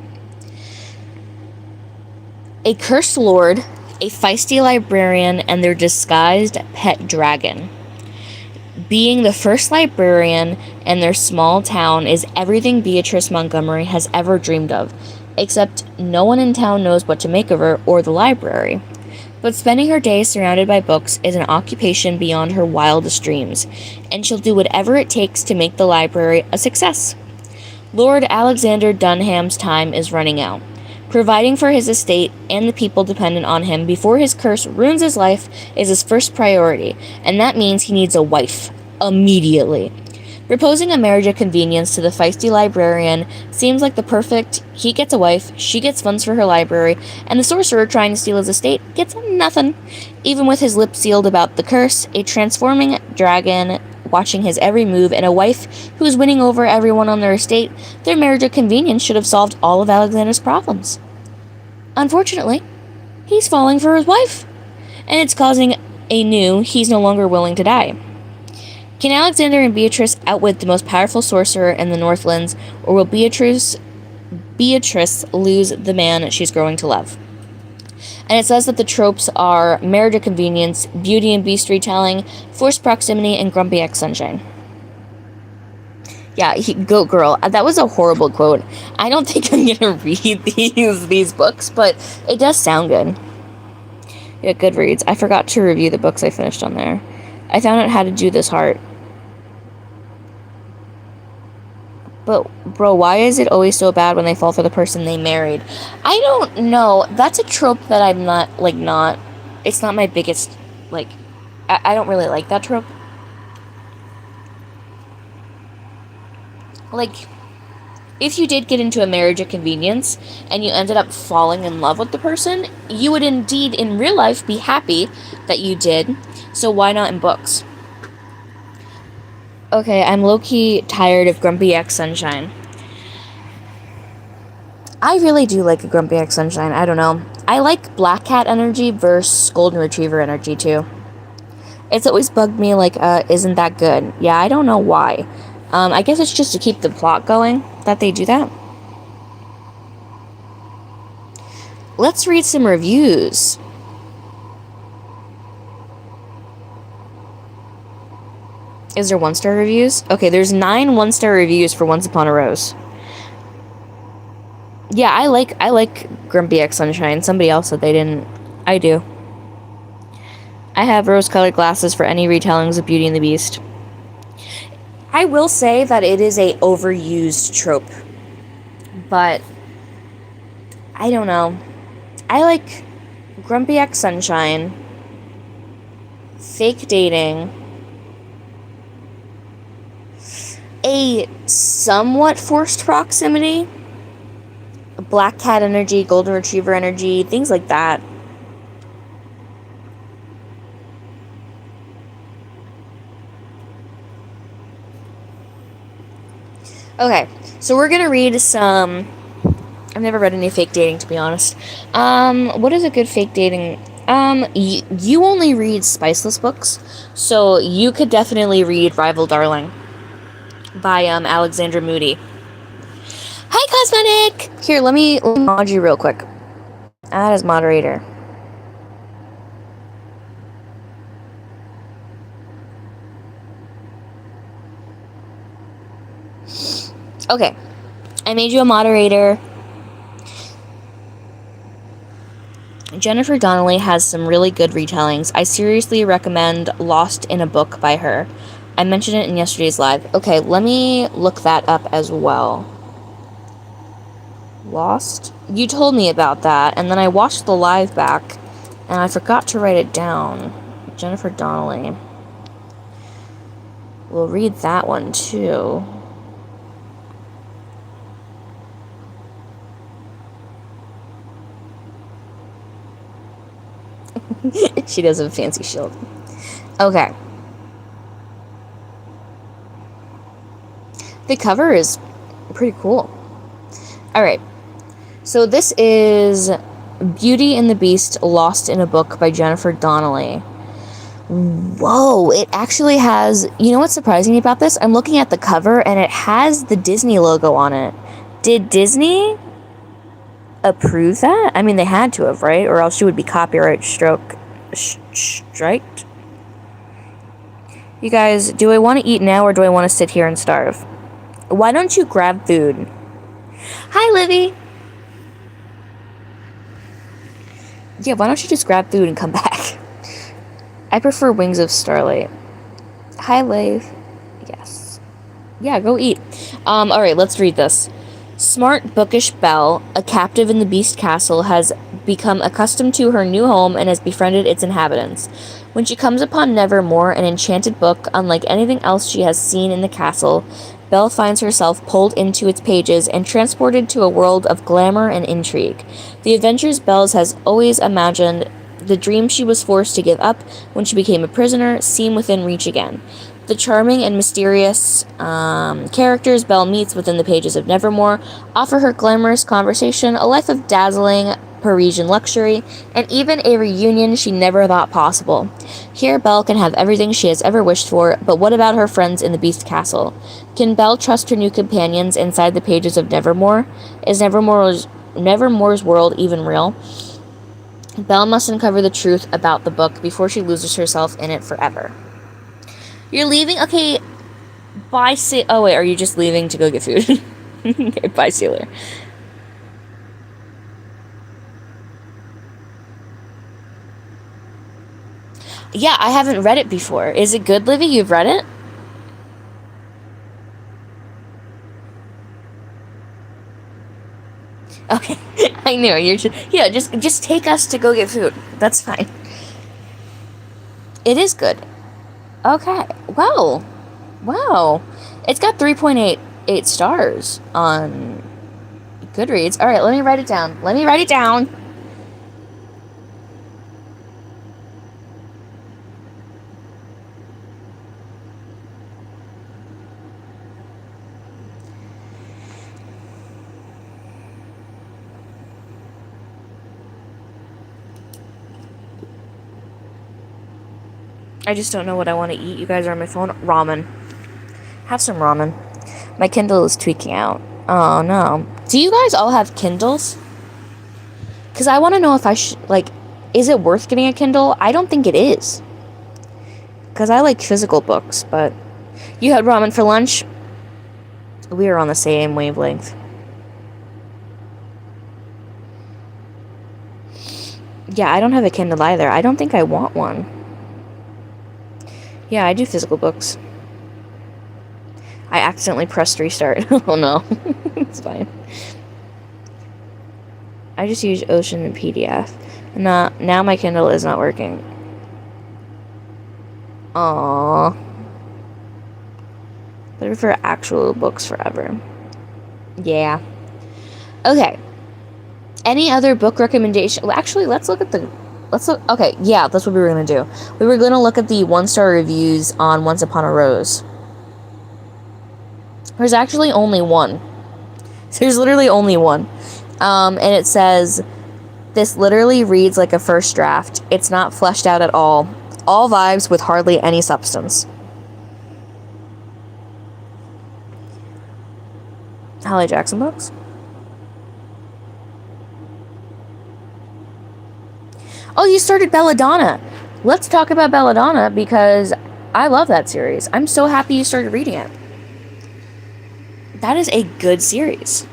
A cursed lord, a feisty librarian, and their disguised pet dragon. Being the first librarian in their small town is everything Beatrice Montgomery has ever dreamed of, except no one in town knows what to make of her or the library. But spending her days surrounded by books is an occupation beyond her wildest dreams, and she'll do whatever it takes to make the library a success. Lord Alexander Dunham's time is running out. Providing for his estate and the people dependent on him before his curse ruins his life is his first priority, and that means he needs a wife. Immediately. Proposing a marriage of convenience to the feisty librarian seems like the perfect... He gets a wife, she gets funds for her library, and the sorcerer trying to steal his estate gets nothing. Even with his lips sealed about the curse, a transforming dragon watching his every move, and a wife who is winning over everyone on their estate, their marriage of convenience should have solved all of Alexander's problems. Unfortunately, he's falling for his wife, and it's causing a new he's no longer willing to die. Can Alexander and Beatrice outwit the most powerful sorcerer in the Northlands, or will Beatrice lose the man she's growing to love? And it says that the tropes are marriage of convenience, Beauty and Beast retelling, forced proximity, and grumpy ex-sunshine. Yeah, Goat Girl. That was a horrible quote. I don't think I'm gonna read these books, but it does sound good. Yeah, Goodreads. I forgot to review the books I finished on there. I found out how to do this heart. But, bro, why is it always so bad when they fall for the person they married? I don't know. That's a trope that I'm not... It's not my biggest, I don't really like that trope. Like, if you did get into a marriage of convenience, and you ended up falling in love with the person, you would indeed, in real life, be happy that you did. So why not in books? Okay, I'm low-key tired of Grumpy X Sunshine. I really do like a Grumpy X Sunshine. I don't know. I like Black Cat energy versus Golden Retriever energy, too. It's always bugged me, isn't that good? Yeah, I don't know why. I guess it's just to keep the plot going that they do that. Let's read some reviews. Is there 1-star reviews? Okay, there's 9 1-star reviews for Once Upon a Rose. Yeah, I like Grumpy X Sunshine. Somebody else said they didn't. I do. I have rose-colored glasses for any retellings of Beauty and the Beast. I will say that it is a overused trope. But I don't know. I like Grumpy X Sunshine, fake dating, a somewhat forced proximity, Black Cat energy, Golden Retriever energy, things like that. Okay, so we're gonna read some... I've never read any fake dating, to be honest. What is a good fake dating? You only read spiceless books, so you could definitely read Rival Darling by Alexandra Moody. Hi, Cosmetic! Here, let me mod you real quick. Add as moderator. Okay, I made you a moderator. Jennifer Donnelly has some really good retellings. I seriously recommend Lost in a Book by her. I mentioned it in yesterday's live. Okay, let me look that up as well. Lost? You told me about that, and then I watched the live back, and I forgot to write it down. Jennifer Donnelly. We'll read that one, too. She does have a fancy shield. Okay. The cover is pretty cool. Alright. So this is Beauty and the Beast Lost in a Book by Jennifer Donnelly. Whoa, it actually has... You know what's surprising me about this? I'm looking at the cover and it has the Disney logo on it. Did Disney approve that? I mean, they had to have, right? Or else she would be copyright striked. You guys, do I want to eat now or do I want to sit here and starve? Why don't you grab food? Hi, Livy. Yeah, why don't you just grab food and come back? I prefer Wings of Starlight. Hi, Liv. Yes. Yeah, go eat. Alright, let's read this. Smart, bookish Belle, a captive in the Beast Castle, has become accustomed to her new home and has befriended its inhabitants. When she comes upon Nevermore, an enchanted book unlike anything else she has seen in the castle, Belle finds herself pulled into its pages and transported to a world of glamour and intrigue. The adventures Belle has always imagined, the dreams she was forced to give up when she became a prisoner, seem within reach again. The charming and mysterious characters Belle meets within the pages of Nevermore offer her glamorous conversation, a life of dazzling Parisian luxury, and even a reunion she never thought possible. Here, Belle can have everything she has ever wished for, but what about her friends in the Beast Castle? Can Belle trust her new companions inside the pages of Nevermore? Is Nevermore's world even real? Belle must uncover the truth about the book before she loses herself in it forever. You're leaving? Okay, Bye, oh wait, are you just leaving to go get food? Okay, bye, Sailor. Yeah, I haven't read it before. Is it good, Livy? You've read it? Okay, I knew you're just take us to go get food. That's fine. It is good. Okay. Wow. Wow. It's got 3.88 stars on Goodreads. All right, let me write it down. I just don't know what I want to eat. You guys are on my phone. Ramen. Have some ramen. My Kindle is tweaking out. Oh, no. Do you guys all have Kindles? Because I want to know if I should, is it worth getting a Kindle? I don't think it is. Because I like physical books, but... You had ramen for lunch? We are on the same wavelength. Yeah, I don't have a Kindle either. I don't think I want one. Yeah, I do physical books. I accidentally pressed restart. Oh no. It's fine. I just use Ocean and PDF. Now my Kindle is not working. Aww. Better for actual books forever. Yeah. Okay. Any other book recommendation? Well, actually, let's look. Okay, yeah, that's what we were gonna do. We were gonna look at the 1-star reviews on Once Upon a Rose. There's actually only one. There's literally only one. And it says, this literally reads like a first draft. It's not fleshed out at all. All vibes with hardly any substance. Hallie Jackson books? Oh, you started Belladonna. Let's talk about Belladonna because I love that series. I'm so happy you started reading it. That is a good series.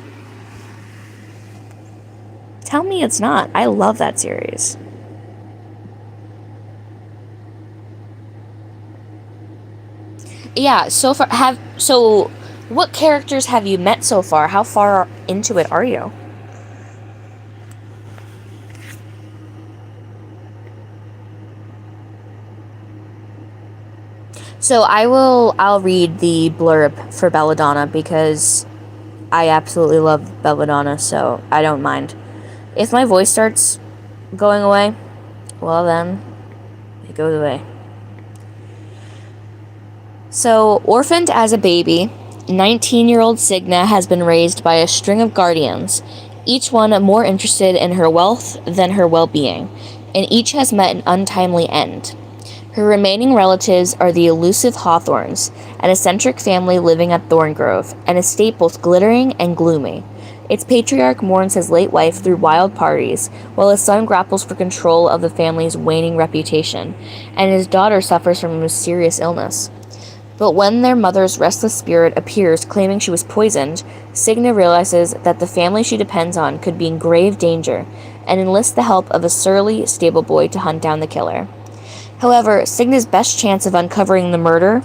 Tell me it's not. I love that series. Yeah, so what characters have you met so far? How far into it are you? So I'll read the blurb for Belladonna because I absolutely love Belladonna, so I don't mind. If my voice starts going away, well then, it goes away. So, orphaned as a baby, 19-year-old Signa has been raised by a string of guardians, each one more interested in her wealth than her well-being, and each has met an untimely end. Her remaining relatives are the elusive Hawthorns, an eccentric family living at Thorngrove, an estate both glittering and gloomy. Its patriarch mourns his late wife through wild parties, while his son grapples for control of the family's waning reputation, and his daughter suffers from a mysterious illness. But when their mother's restless spirit appears claiming she was poisoned, Signa realizes that the family she depends on could be in grave danger, and enlists the help of a surly stable boy to hunt down the killer. However, Signa's best chance of uncovering the murder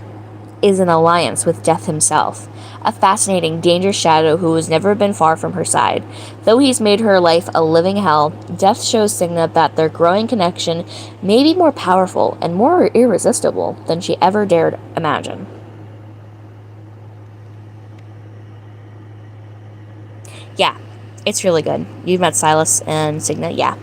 is an alliance with Death himself, a fascinating, dangerous shadow who has never been far from her side. Though he's made her life a living hell, Death shows Signa that their growing connection may be more powerful and more irresistible than she ever dared imagine. Yeah, it's really good. You've met Silas and Signa, yeah.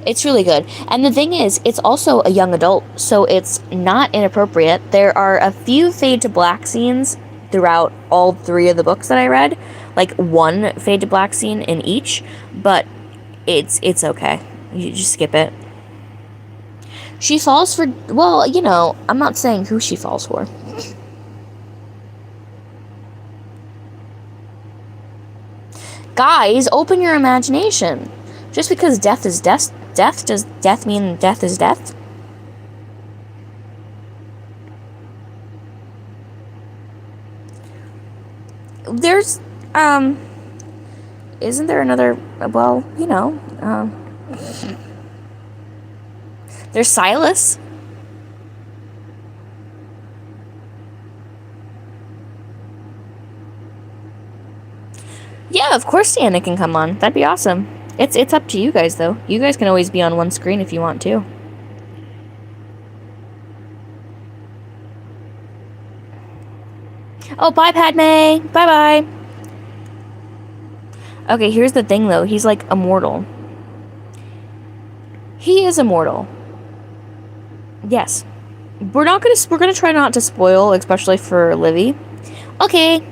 It's really good. And the thing is, it's also a young adult, so it's not inappropriate. There are a few fade to black scenes throughout all 3 of the books that I read. Like, one fade to black scene in each, but it's okay. You just skip it. She falls for, well, you know, I'm not saying who she falls for. Guys, open your imagination. Just because death is death, does death mean death is death? There's, isn't there another, well, there's Silas. Yeah, of course Santa can come on. That'd be awesome. It's up to you guys, though. You guys can always be on one screen if you want to. Oh, bye, Padme. Bye-bye. Okay, here's the thing, though. He's, like, immortal. He is immortal. Yes. We're gonna try not to spoil, especially for Livy. Okay.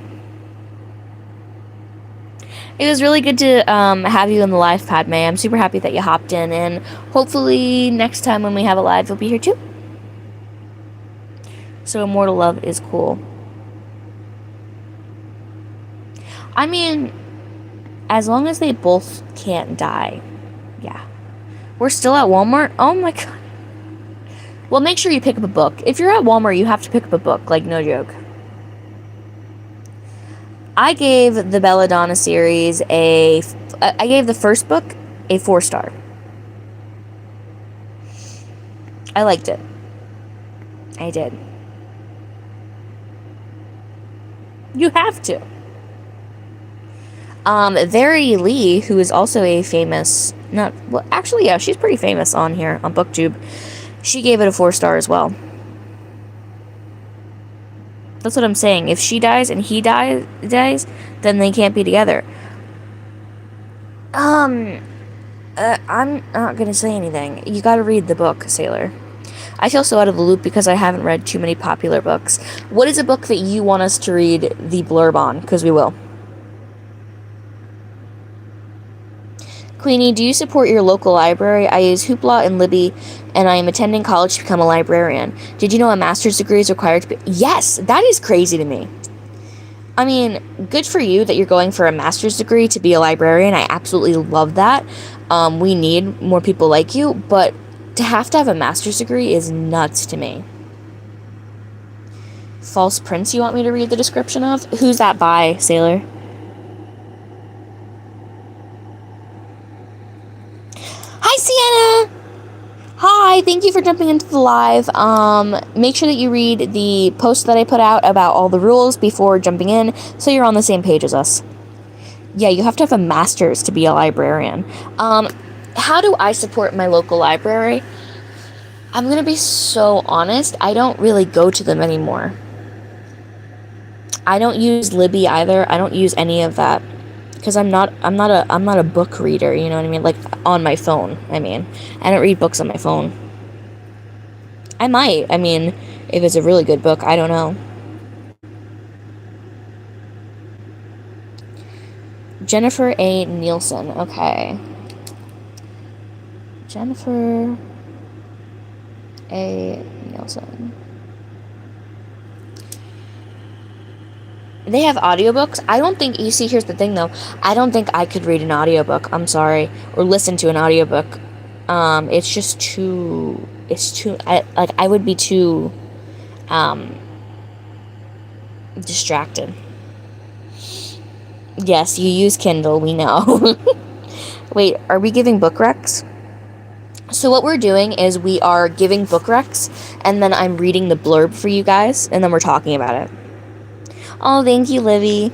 It was really good to have you in the live, Padme. I'm super happy that you hopped in, and hopefully next time when we have a live, you'll be here too. So immortal love is cool. I mean, as long as they both can't die. Yeah. We're still at Walmart? Oh my god. Well, make sure you pick up a book. If you're at Walmart, you have to pick up a book. Like, no joke. I gave the Belladonna series I gave the first book a 4-star. I liked it. I did. You have to. Very Lee, who is also a famous, yeah, she's pretty famous on here, on BookTube. She gave it a 4-star as well. That's what I'm saying. If she dies and he dies, then they can't be together. I'm not gonna say anything. You gotta read the book, Sailor. I feel so out of the loop because I haven't read too many popular books. What is a book that you want us to read the blurb on? Because we will. Queenie, do you support your local library? I use Hoopla and Libby, and I am attending college to become a librarian. Did you know a master's degree is required to be... Yes, that is crazy to me. I mean, good for you that you're going for a master's degree to be a librarian. I absolutely love that. We need more people like you, but to have a master's degree is nuts to me. False Prince you want me to read the description of? Who's that by, Sailor? Hi, Sienna! Hi, thank you for jumping into the live. Make sure that you read the post that I put out about all the rules before jumping in, so you're on the same page as us. Yeah, you have to have a master's to be a librarian. How do I support my local library? I'm gonna be so honest, I don't really go to them anymore. I don't use Libby either. I don't use any of that. Because I'm not a book reader, you know what I mean? Like, on my phone, I mean. I don't read books on my phone. I might, if it's a really good book, I don't know. Jennifer A. Nielsen, okay. Jennifer A. Nielsen. They have audiobooks. I don't think, you see, here's the thing though. I don't think I could read an audiobook. I'm sorry. Or listen to an audiobook. It's just too, I would be too, distracted. Yes, you use Kindle, we know. Wait, are we giving book recs? So what we're doing is we are giving book recs, and then I'm reading the blurb for you guys, and then we're talking about it. Oh, thank you, Livy.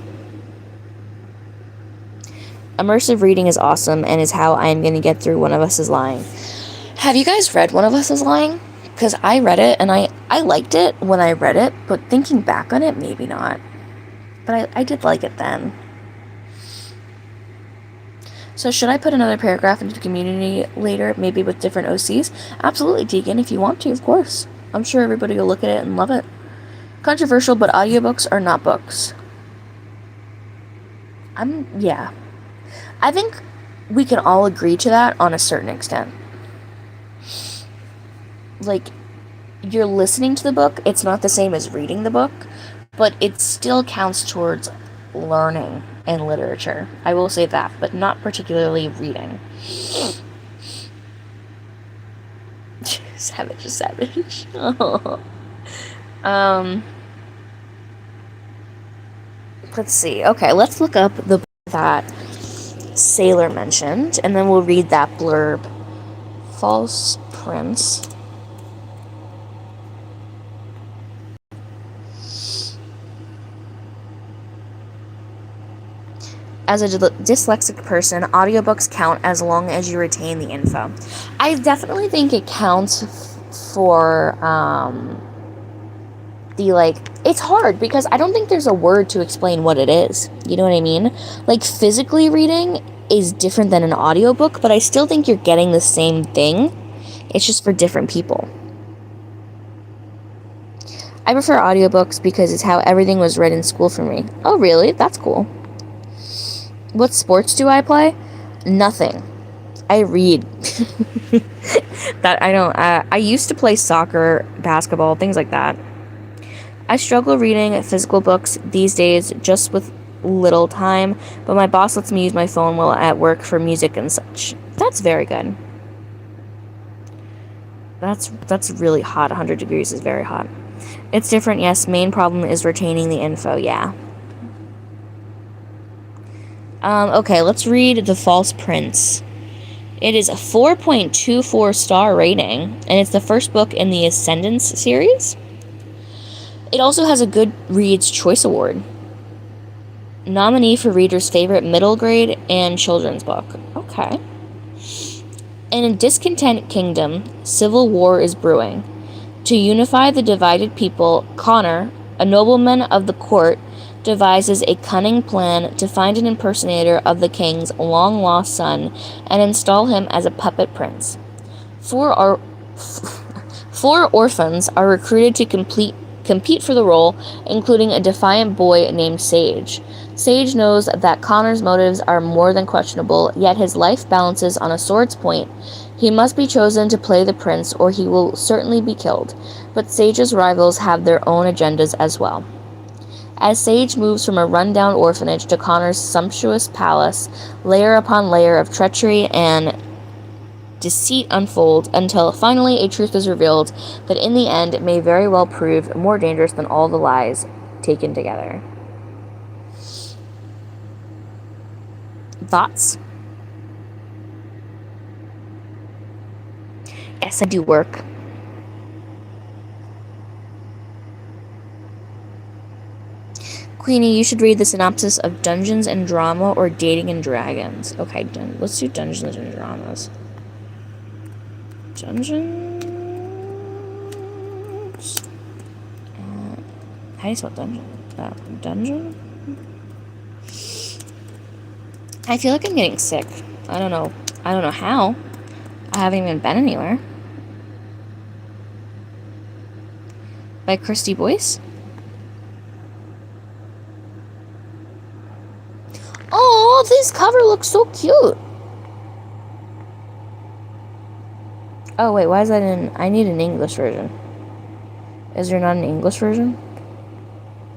Immersive reading is awesome and is how I'm going to get through One of Us is Lying. Have you guys read One of Us is Lying? Because I read it, and I liked it when I read it, but thinking back on it, maybe not. But I did like it then. So should I put another paragraph into the community later, maybe with different OCs? Absolutely, Deegan, if you want to, of course. I'm sure everybody will look at it and love it. Controversial, but audiobooks are not books. Yeah. I think we can all agree to that on a certain extent. Like, you're listening to the book, it's not the same as reading the book, but it still counts towards learning and literature. I will say that, but not particularly reading. Savage. Oh. Let's see. Okay, let's look up the book that Sailor mentioned, and then we'll read that blurb. False Prince. As a dyslexic person, audiobooks count as long as you retain the info. I definitely think it counts for it's hard because I don't think there's a word to explain what it is. You know what I mean? Like, physically reading is different than an audiobook, but I still think you're getting the same thing. It's just for different people. I prefer audiobooks because it's how everything was read in school for me. Oh, really? That's cool. What sports do I play? Nothing. I read. That I don't. I used to play soccer, basketball, things like that. I struggle reading physical books these days just with little time, but my boss lets me use my phone while at work for music and such. That's very good. That's really hot. 100 degrees is very hot. It's different, yes. Main problem is retaining the info, yeah. Okay, let's read The False Prince. It is a 4.24 star rating, and it's the first book in the Ascendance series. It also has a Goodreads Choice Award. Nominee for readers' favorite middle grade and children's book. Okay. In a discontent kingdom, civil war is brewing. To unify the divided people, Connor, a nobleman of the court, devises a cunning plan to find an impersonator of the king's long-lost son and install him as a puppet prince. Four orphans are recruited to compete for the role, including a defiant boy named Sage. Sage knows that Connor's motives are more than questionable, yet his life balances on a sword's point. He must be chosen to play the prince, or he will certainly be killed. But Sage's rivals have their own agendas as well. As Sage moves from a rundown orphanage to Connor's sumptuous palace, layer upon layer of treachery and deceit unfold until finally a truth is revealed that in the end may very well prove more dangerous than all the lies taken together. Thoughts? Yes, I do work. Queenie, you should read the synopsis of Dungeons and Drama or Dating and Dragons. Okay, let's do Dungeons and Dramas. Dungeons? How do you spell dungeon? Dungeon? I feel like I'm getting sick. I don't know how. I haven't even been anywhere. By Christy Boyce? Oh, this cover looks so cute. Oh, wait, why is that in... I need an English version. Is there not an English version?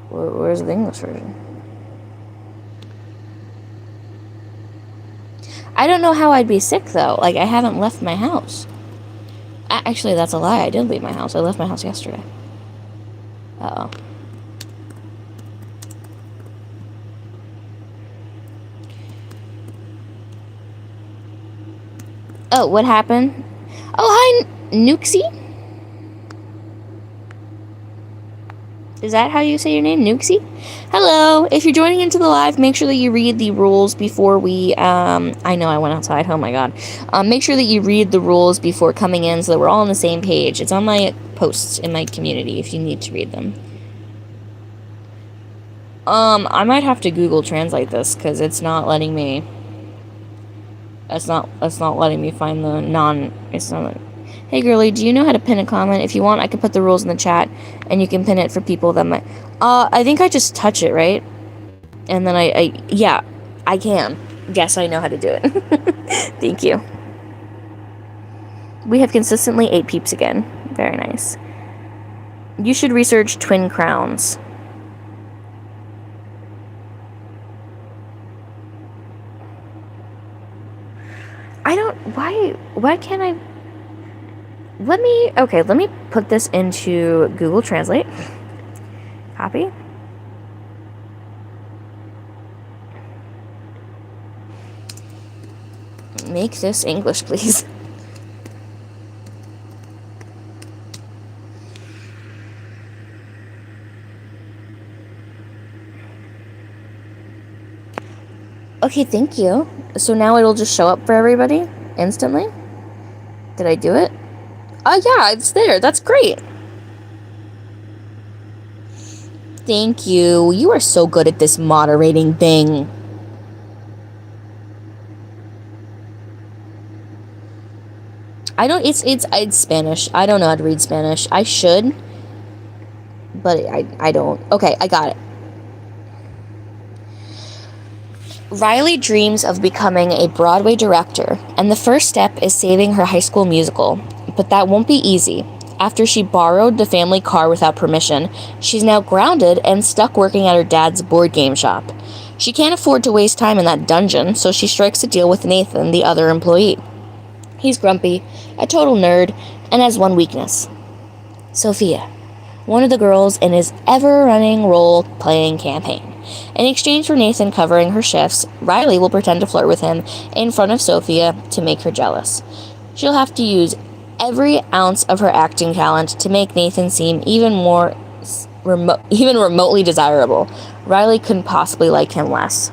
Where's the English version? I don't know how I'd be sick, though. Like, I haven't left my house. Actually, that's a lie. I did leave my house. I left my house yesterday. Uh-oh. Oh, what happened? Oh, hi, Nuxie? Is that how you say your name? Nuxie? Hello. If you're joining into the live, make sure that you read the rules before we, I know I went outside. Oh my god. Make sure that you read the rules before coming in so that we're all on the same page. It's on my posts in my community if you need to read them. I might have to Google Translate this because it's not letting me. It's not letting me find the it's not. Hey girly, do you know how to pin a comment? If you want, I can put the rules in the chat and you can pin it for people that might. I think I just touch it, right? And then yeah, I can. Yes, I know how to do it. Thank you. We have consistently 8 peeps again. Very nice. You should research twin crowns. Why can't I? Let me put this into Google Translate. Copy. Make this English, please. Okay, thank you. So now it'll just show up for everybody instantly? Did I do it? Oh, yeah, it's there. That's great. Thank you. You are so good at this moderating thing. It's Spanish. I don't know how to read Spanish. I should, but I don't. Okay, I got it. Riley dreams of becoming a Broadway director, and the first step is saving her high school musical. But that won't be easy. After she borrowed the family car without permission, she's now grounded and stuck working at her dad's board game shop. She can't afford to waste time in that dungeon, so she strikes a deal with Nathan, the other employee. He's grumpy, a total nerd, and has one weakness. Sophia, one of the girls in his ever-running role-playing campaign. In exchange for Nathan covering her shifts, Riley will pretend to flirt with him in front of Sophia to make her jealous. She'll have to use every ounce of her acting talent to make Nathan seem even remotely desirable. Riley couldn't possibly like him less.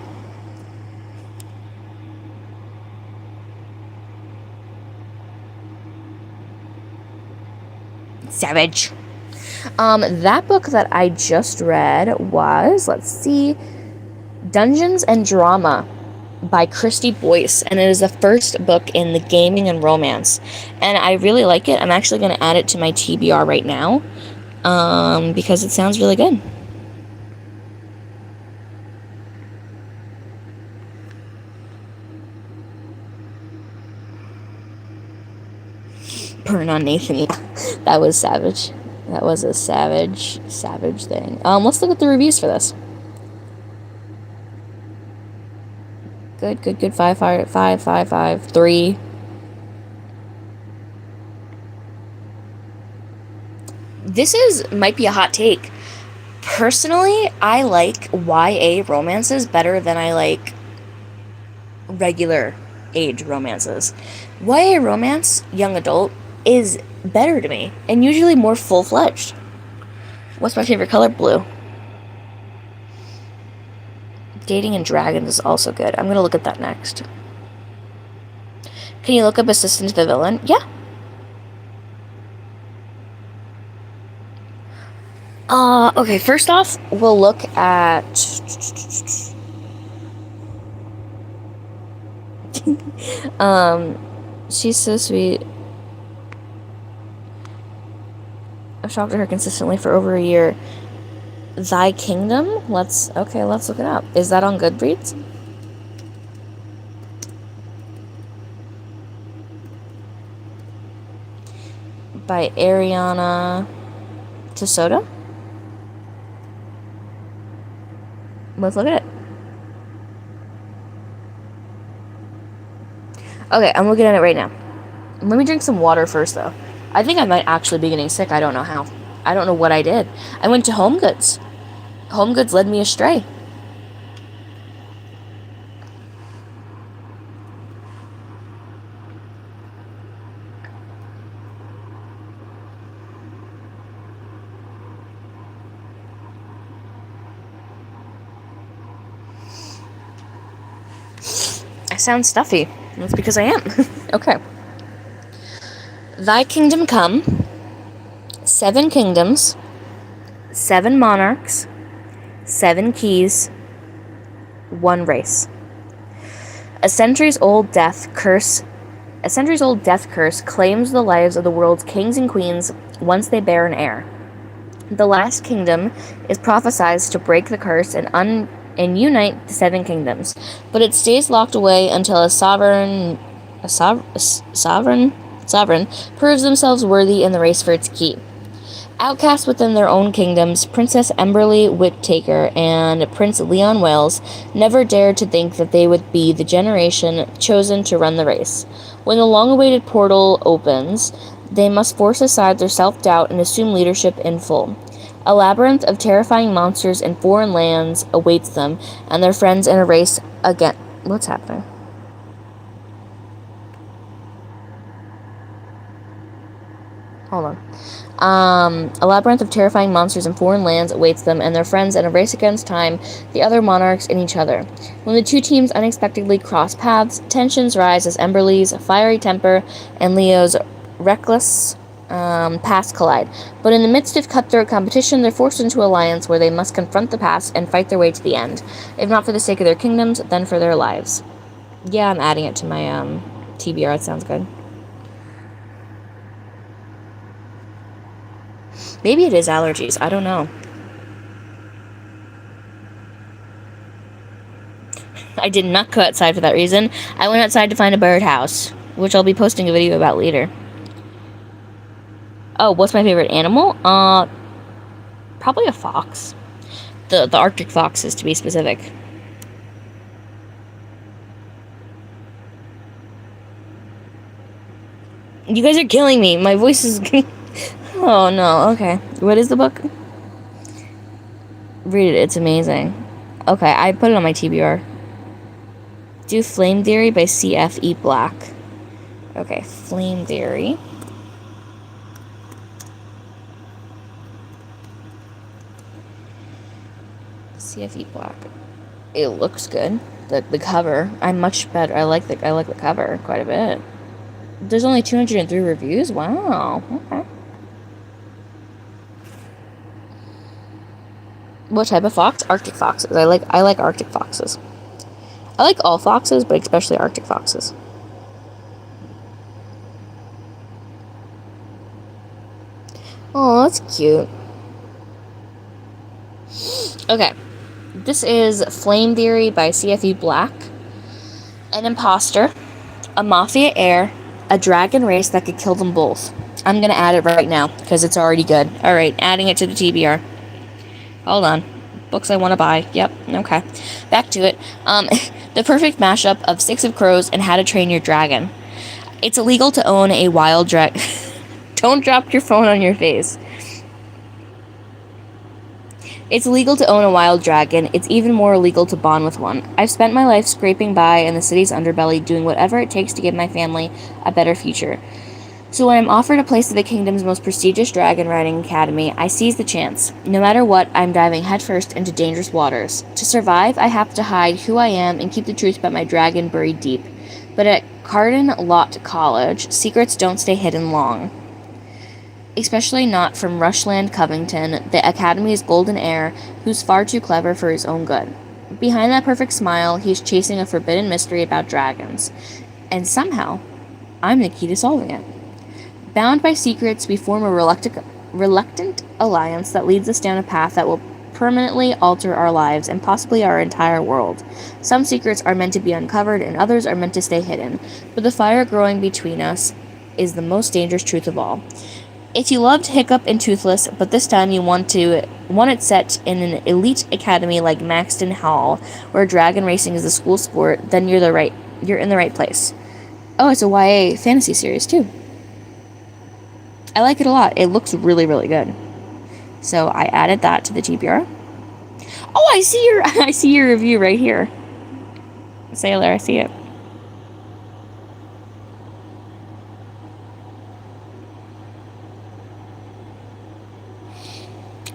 Savage. That book that I just read was, let's see, Dungeons and Drama by Christy Boyce, and it is the first book in the gaming and romance, and I really like it. I'm actually going to add it to my TBR right now, because it sounds really good. Burn on Nathan. That was savage. That was a savage thing. Let's look at the reviews for this. Good. 5, 3. This might be a hot take. Personally, I like YA romances better than I like regular age romances. YA romance, young adult, is better to me, and usually more full-fledged. What's my favorite color? Blue. Dating and Dragons is also good. I'm going to look at that next. Can you look up Assistant to the Villain? Yeah. Okay, first off, we'll look at... she's so sweet. I've talked to her consistently for over a year. Thy Kingdom? Let's look it up. Is that on Goodreads? By Ariana Tesota? Let's look at it. Okay, I'm looking at it right now. Let me drink some water first, though. I think I might actually be getting sick. I don't know how. I don't know what I did. I went to Home Goods. Home Goods led me astray. I sound stuffy. That's because I am. Okay. Thy Kingdom Come, 7 Kingdoms, 7 Monarchs, 7 Keys, 1 Race. A centuries-old death curse claims the lives of the world's kings and queens once they bear an heir. The last kingdom is prophesied to break the curse and unite the 7 kingdoms, but it stays locked away until a sovereign proves themselves worthy in the race for its key. Outcast within their own kingdoms, Princess Emberly Whittaker and Prince Leon Wales never dared to think that they would be the generation chosen to run the race. When the long-awaited portal opens, they must force aside their self-doubt and assume leadership in full. A labyrinth of terrifying monsters and foreign lands awaits them and their friends in a race again. What's happening? Hold on. A labyrinth of terrifying monsters and foreign lands awaits them and their friends in a race against time, the other monarchs, and each other. When the two teams unexpectedly cross paths, tensions rise as Emberly's fiery temper and Leo's reckless past collide. But in the midst of cutthroat competition, they're forced into alliance where they must confront the past and fight their way to the end. If not for the sake of their kingdoms, then for their lives. Yeah, I'm adding it to my TBR. It sounds good. Maybe it is allergies. I don't know. I did not go outside for that reason. I went outside to find a birdhouse, which I'll be posting a video about later. Oh, what's my favorite animal? Probably a fox. The Arctic foxes, to be specific. You guys are killing me. My voice is... Oh, no. Okay. What is the book? Read it. It's amazing. Okay, I put it on my TBR. Do Flame Theory by C.F.E. Black. Okay, Flame Theory. C.F.E. Black. It looks good. The cover. I'm much better. I like the cover quite a bit. There's only 203 reviews? Wow. Okay. What type of fox? Arctic foxes. I like Arctic foxes. I like all foxes, but especially Arctic foxes. Oh, that's cute. Okay. This is Flame Theory by C.F.E. Black. An imposter, a mafia heir, a dragon race that could kill them both. I'm going to add it right now because it's already good. Alright, adding it to the TBR. Hold on. Books I want to buy. Yep, okay. Back to it. The perfect mashup of Six of Crows and How to Train Your Dragon. It's illegal to own a wild dragon. Don't drop your phone on your face. It's illegal to own a wild dragon. It's even more illegal to bond with one. I've spent my life scraping by in the city's underbelly, doing whatever it takes to give my family a better future. So when I'm offered a place at the kingdom's most prestigious dragon riding academy, I seize the chance. No matter what, I'm diving headfirst into dangerous waters. To survive, I have to hide who I am and keep the truth about my dragon buried deep. But at Carden Lot College, secrets don't stay hidden long. Especially not from Rushland Covington, the Academy's golden heir, who's far too clever for his own good. Behind that perfect smile, he's chasing a forbidden mystery about dragons. And somehow, I'm the key to solving it. Bound by secrets, we form a reluctant alliance that leads us down a path that will permanently alter our lives and possibly our entire world. Some secrets are meant to be uncovered and others are meant to stay hidden, but the fire growing between us is the most dangerous truth of all. If you loved Hiccup and Toothless, but this time you want it set in an elite academy like Maxton Hall, where dragon racing is the school sport, then you're in the right place. Oh, it's a YA fantasy series too. I like it a lot. It looks really, really good. So I added that to the TBR. Oh, I see your review right here. Sailor, I see it.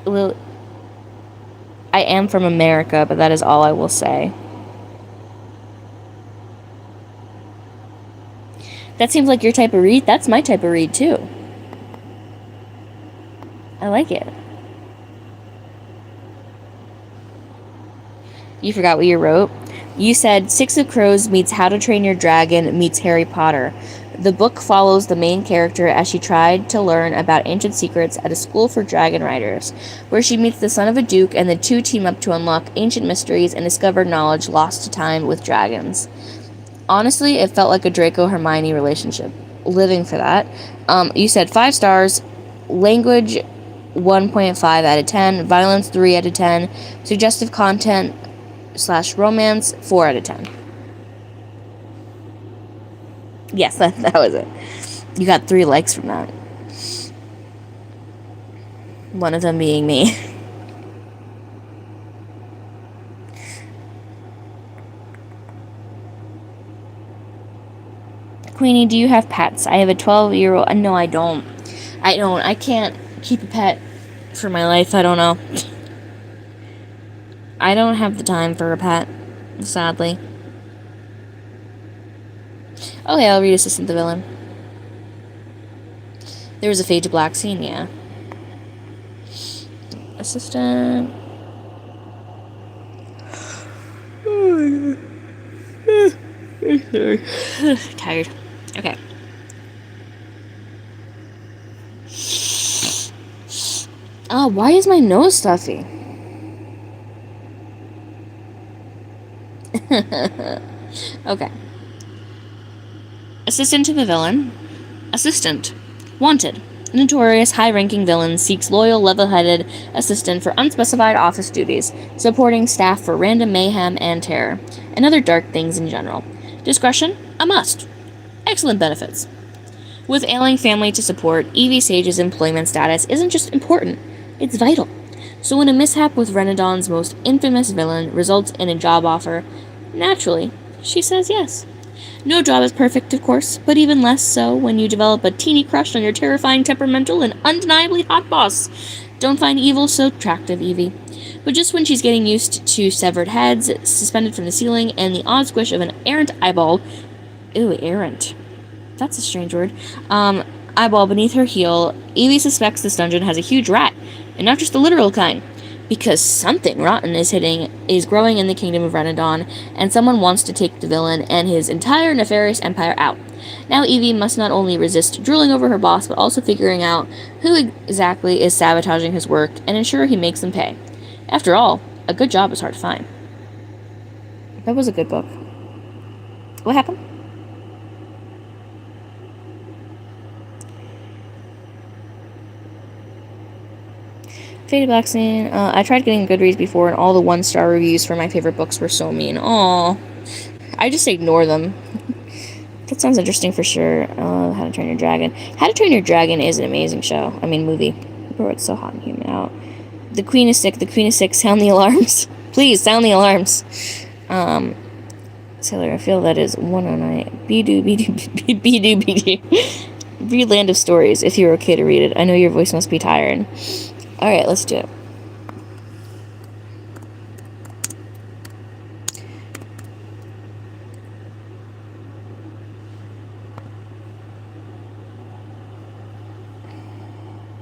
Well, I am from America, but that is all I will say. That seems like your type of read. That's my type of read, too. I like it. You forgot what you wrote? You said Six of Crows meets How to Train Your Dragon meets Harry Potter. The book follows the main character as she tried to learn about ancient secrets at a school for dragon riders, where she meets the son of a duke and the two team up to unlock ancient mysteries and discover knowledge lost to time with dragons. Honestly, it felt like a Draco-Hermione relationship. Living for that. You said 5 stars, language 1.5 out of 10, violence 3 out of 10, suggestive content / romance 4 out of 10. Yes, that was it. You got 3 likes from that. One of them being me. Queenie, do you have pets? I have a 12-year-old. No, I don't. I can't keep a pet for my life. I don't know. I don't have the time for a pet, sadly. Okay, I'll read Assistant the Villain. There was a fade to black scene, yeah. Assistant. Tired. Okay. Oh, why is my nose stuffy? Okay. Assistant to the Villain. Assistant. Wanted. A notorious, high-ranking villain seeks loyal, level-headed assistant for unspecified office duties, supporting staff for random mayhem and terror, and other dark things in general. Discretion? A must. Excellent benefits. With ailing family to support, Evie Sage's employment status isn't just important, it's vital. So when a mishap with Renadon's most infamous villain results in a job offer, naturally, she says yes. No job is perfect, of course, but even less so when you develop a teeny crush on your terrifying, temperamental, and undeniably hot boss. Don't find evil so attractive, Evie. But just when she's getting used to severed heads, suspended from the ceiling, and the odd squish of an errant eyeball... Ew, errant. That's a strange word. Eyeball beneath her heel, Evie suspects this dungeon has a huge rat, and not just the literal kind. Because something rotten is growing in the kingdom of Renadon, and someone wants to take the villain and his entire nefarious empire out. Now Evie must not only resist drooling over her boss, but also figuring out who exactly is sabotaging his work and ensure he makes them pay. After all, a good job is hard to find. That was a good book. What happened? Faded Black Scene. I tried getting Goodreads before, and all the 1-star reviews for my favorite books were so mean. Aww. I just ignore them. That sounds interesting for sure. How to Train Your Dragon. How to Train Your Dragon is an amazing show. I mean, movie. Bro, it's so hot and humid out. The Queen is sick. The Queen is sick. Sound the alarms. Please, sound the alarms. Sailor, I feel that is 109. Be-do. Read Land of Stories, if you're okay to read it. I know your voice must be tired. Alright, let's do it.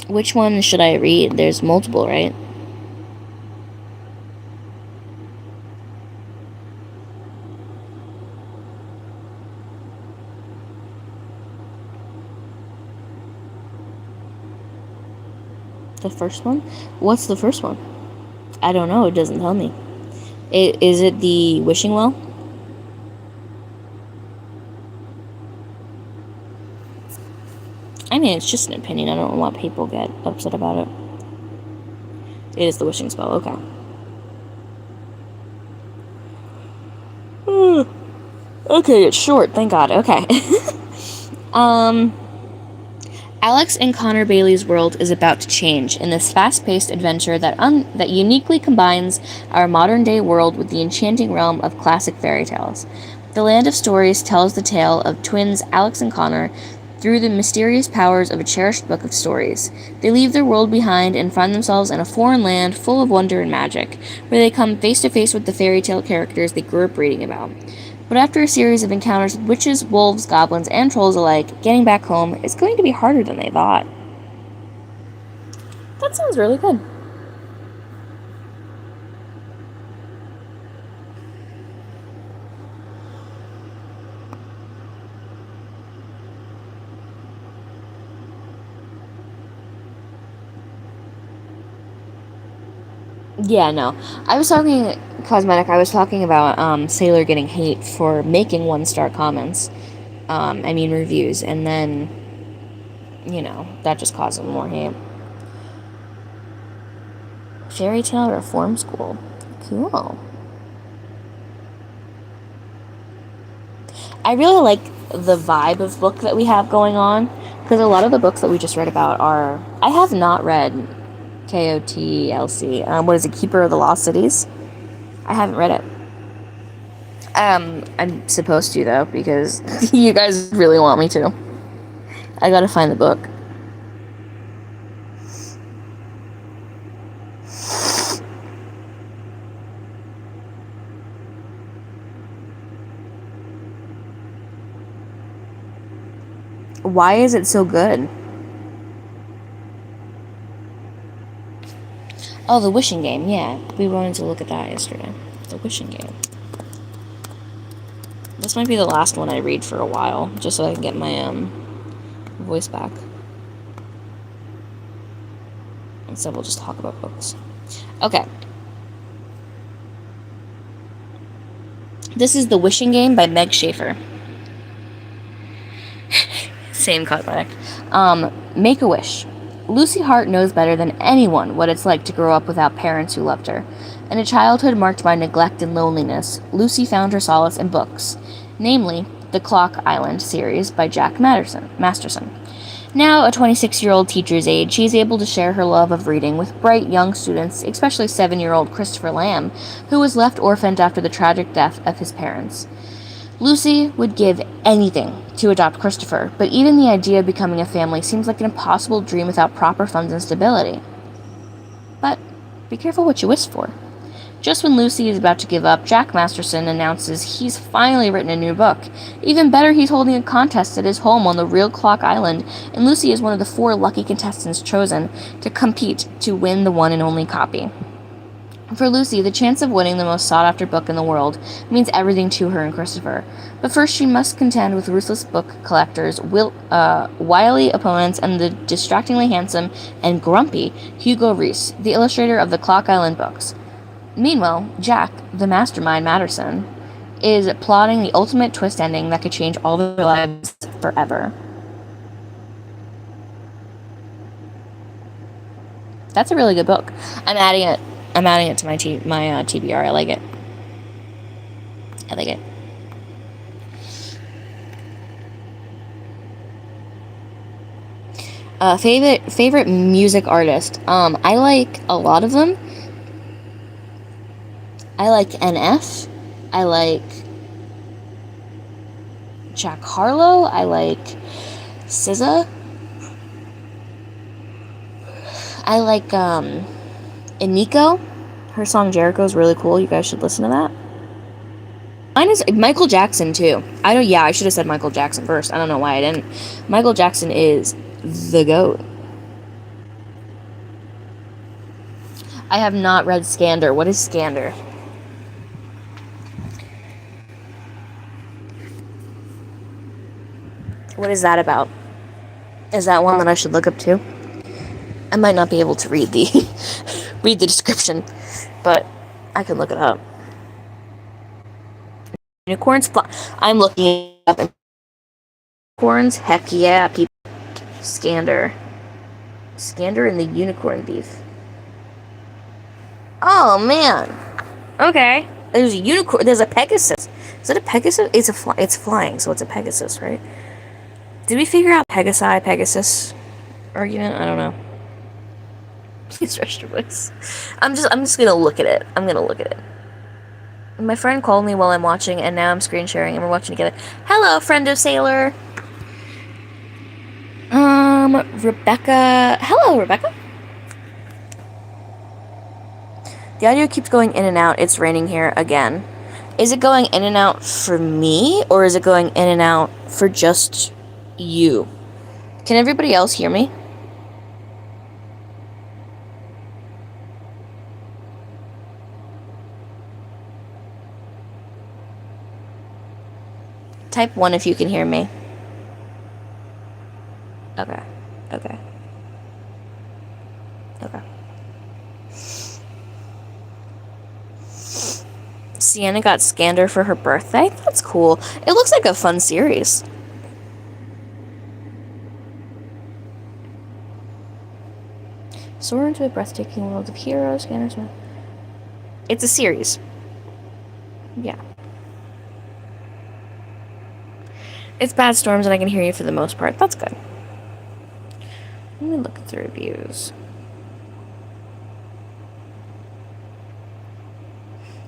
Which one should I read? There's multiple, right? The first one? What's the first one? I don't know, it doesn't tell me. Is it the Wishing Well? I mean, it's just an opinion. I don't know why people get upset about it. It is the Wishing Spell, okay. Okay, it's short, thank God. Okay. Alex and Connor Bailey's world is about to change in this fast-paced adventure that uniquely combines our modern-day world with the enchanting realm of classic fairy tales. The Land of Stories tells the tale of twins Alex and Connor through the mysterious powers of a cherished book of stories. They leave their world behind and find themselves in a foreign land full of wonder and magic, where they come face to face with the fairy tale characters they grew up reading about. But after a series of encounters with witches, wolves, goblins, and trolls alike, getting back home is going to be harder than they thought. That sounds really good. Yeah, no. I was talking cosmetic. I was talking about Sailor getting hate for making 1-star comments. Reviews, and then, that just caused him more hate. Fairy Tale Reform School. Cool. I really like the vibe of book that we have going on, because a lot of the books that we just read about are... I have not read KOTLC. What is it? Keeper of the Lost Cities? I haven't read it. I'm supposed to, though, because you guys really want me to. I gotta find the book. Why is it so good? Oh, The Wishing Game. Yeah, we wanted to look at that yesterday. The Wishing Game. This might be the last one I read for a while, just so I can get my voice back. Instead, we'll just talk about books. Okay. This is The Wishing Game by Meg Schaefer. Same cosmetic. Make a wish. Lucy Hart knows better than anyone what it's like to grow up without parents who loved her. In a childhood marked by neglect and loneliness, Lucy found her solace in books, namely the Clock Island series by Jack Masterson. Now, a 26-year-old teacher's age, she is able to share her love of reading with bright young students, especially 7-year-old Christopher Lamb, who was left orphaned after the tragic death of his parents. Lucy would give anything to adopt Christopher, but even the idea of becoming a family seems like an impossible dream without proper funds and stability. But be careful what you wish for. Just when Lucy is about to give up, Jack Masterson announces he's finally written a new book. Even better, he's holding a contest at his home on the real Clock Island, and Lucy is one of the 4 lucky contestants chosen to compete to win the one and only copy. For Lucy, the chance of winning the most sought-after book in the world means everything to her and Christopher. But first, she must contend with ruthless book collectors, wily opponents, and the distractingly handsome and grumpy Hugo Reese, the illustrator of the Clock Island books. Meanwhile, Jack, the mastermind Masterson, is plotting the ultimate twist ending that could change all their lives forever. That's a really good book. I'm adding it to my TBR. I like it. Favorite music artist. I like a lot of them. I like NF. I like Jack Harlow. I like SZA. I like Iniko. Her song Jericho is really cool. You guys should listen to that. Mine is Michael Jackson too. I should have said Michael Jackson first. I don't know why I didn't. Michael Jackson is the GOAT. I have not read Skander. What is Skander? What is that about? Is that one that I should look up too? I might not be able to read the description, but I can look it up. Unicorns fly. I'm looking it up. Unicorns? Heck yeah, people. Skander and the Unicorn Thief. Oh man. Okay. There's a unicorn. There's a Pegasus. Is it a Pegasus? It's flying, so it's a Pegasus, right? Did we figure out Pegasus argument? I don't know. Please rest your voice. I'm just gonna look at it. My friend called me while I'm watching, and now I'm screen sharing, and we're watching together. Hello, friend of Sailor. Rebecca. Hello, Rebecca. The audio keeps going in and out. It's raining here again. Is it going in and out for me, or is it going in and out for just you? Can everybody else hear me? Type 1 if you can hear me. Okay. Sienna got Skander for her birthday? That's cool. It looks like a fun series. Soar into a breathtaking world of heroes, Scanners. It's a series. Yeah. It's bad storms and I can hear you for the most part. That's good. Let me look at the reviews.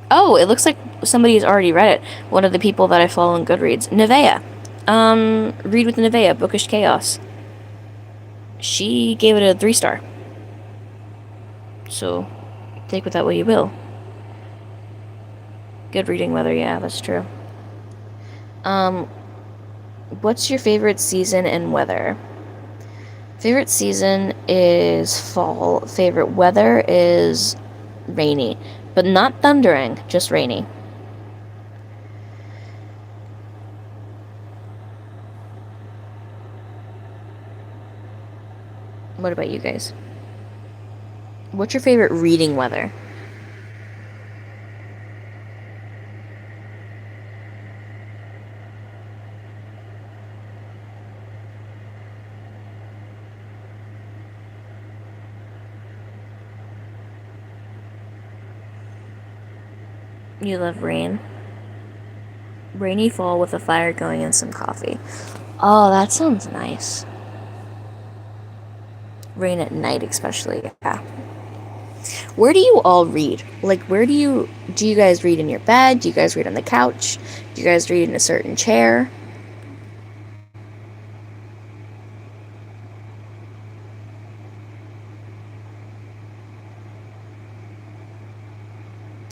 Oh, it looks like somebody's already read it. One of the people that I follow on Goodreads. Nevaeh. Read with Nevaeh, Bookish Chaos. She gave it a 3-star. So, take with that what you will. Good reading weather, yeah, that's true. What's your favorite season and weather? Favorite season is fall. Favorite weather is rainy. But not thundering, just rainy. What about you guys? What's your favorite reading weather? You love rain. Rainy fall with a fire going and some coffee. Oh, that sounds nice. Rain at night, especially. Yeah. Where do you all read? Like, where do you guys read in your bed? Do you guys read on the couch? Do you guys read in a certain chair?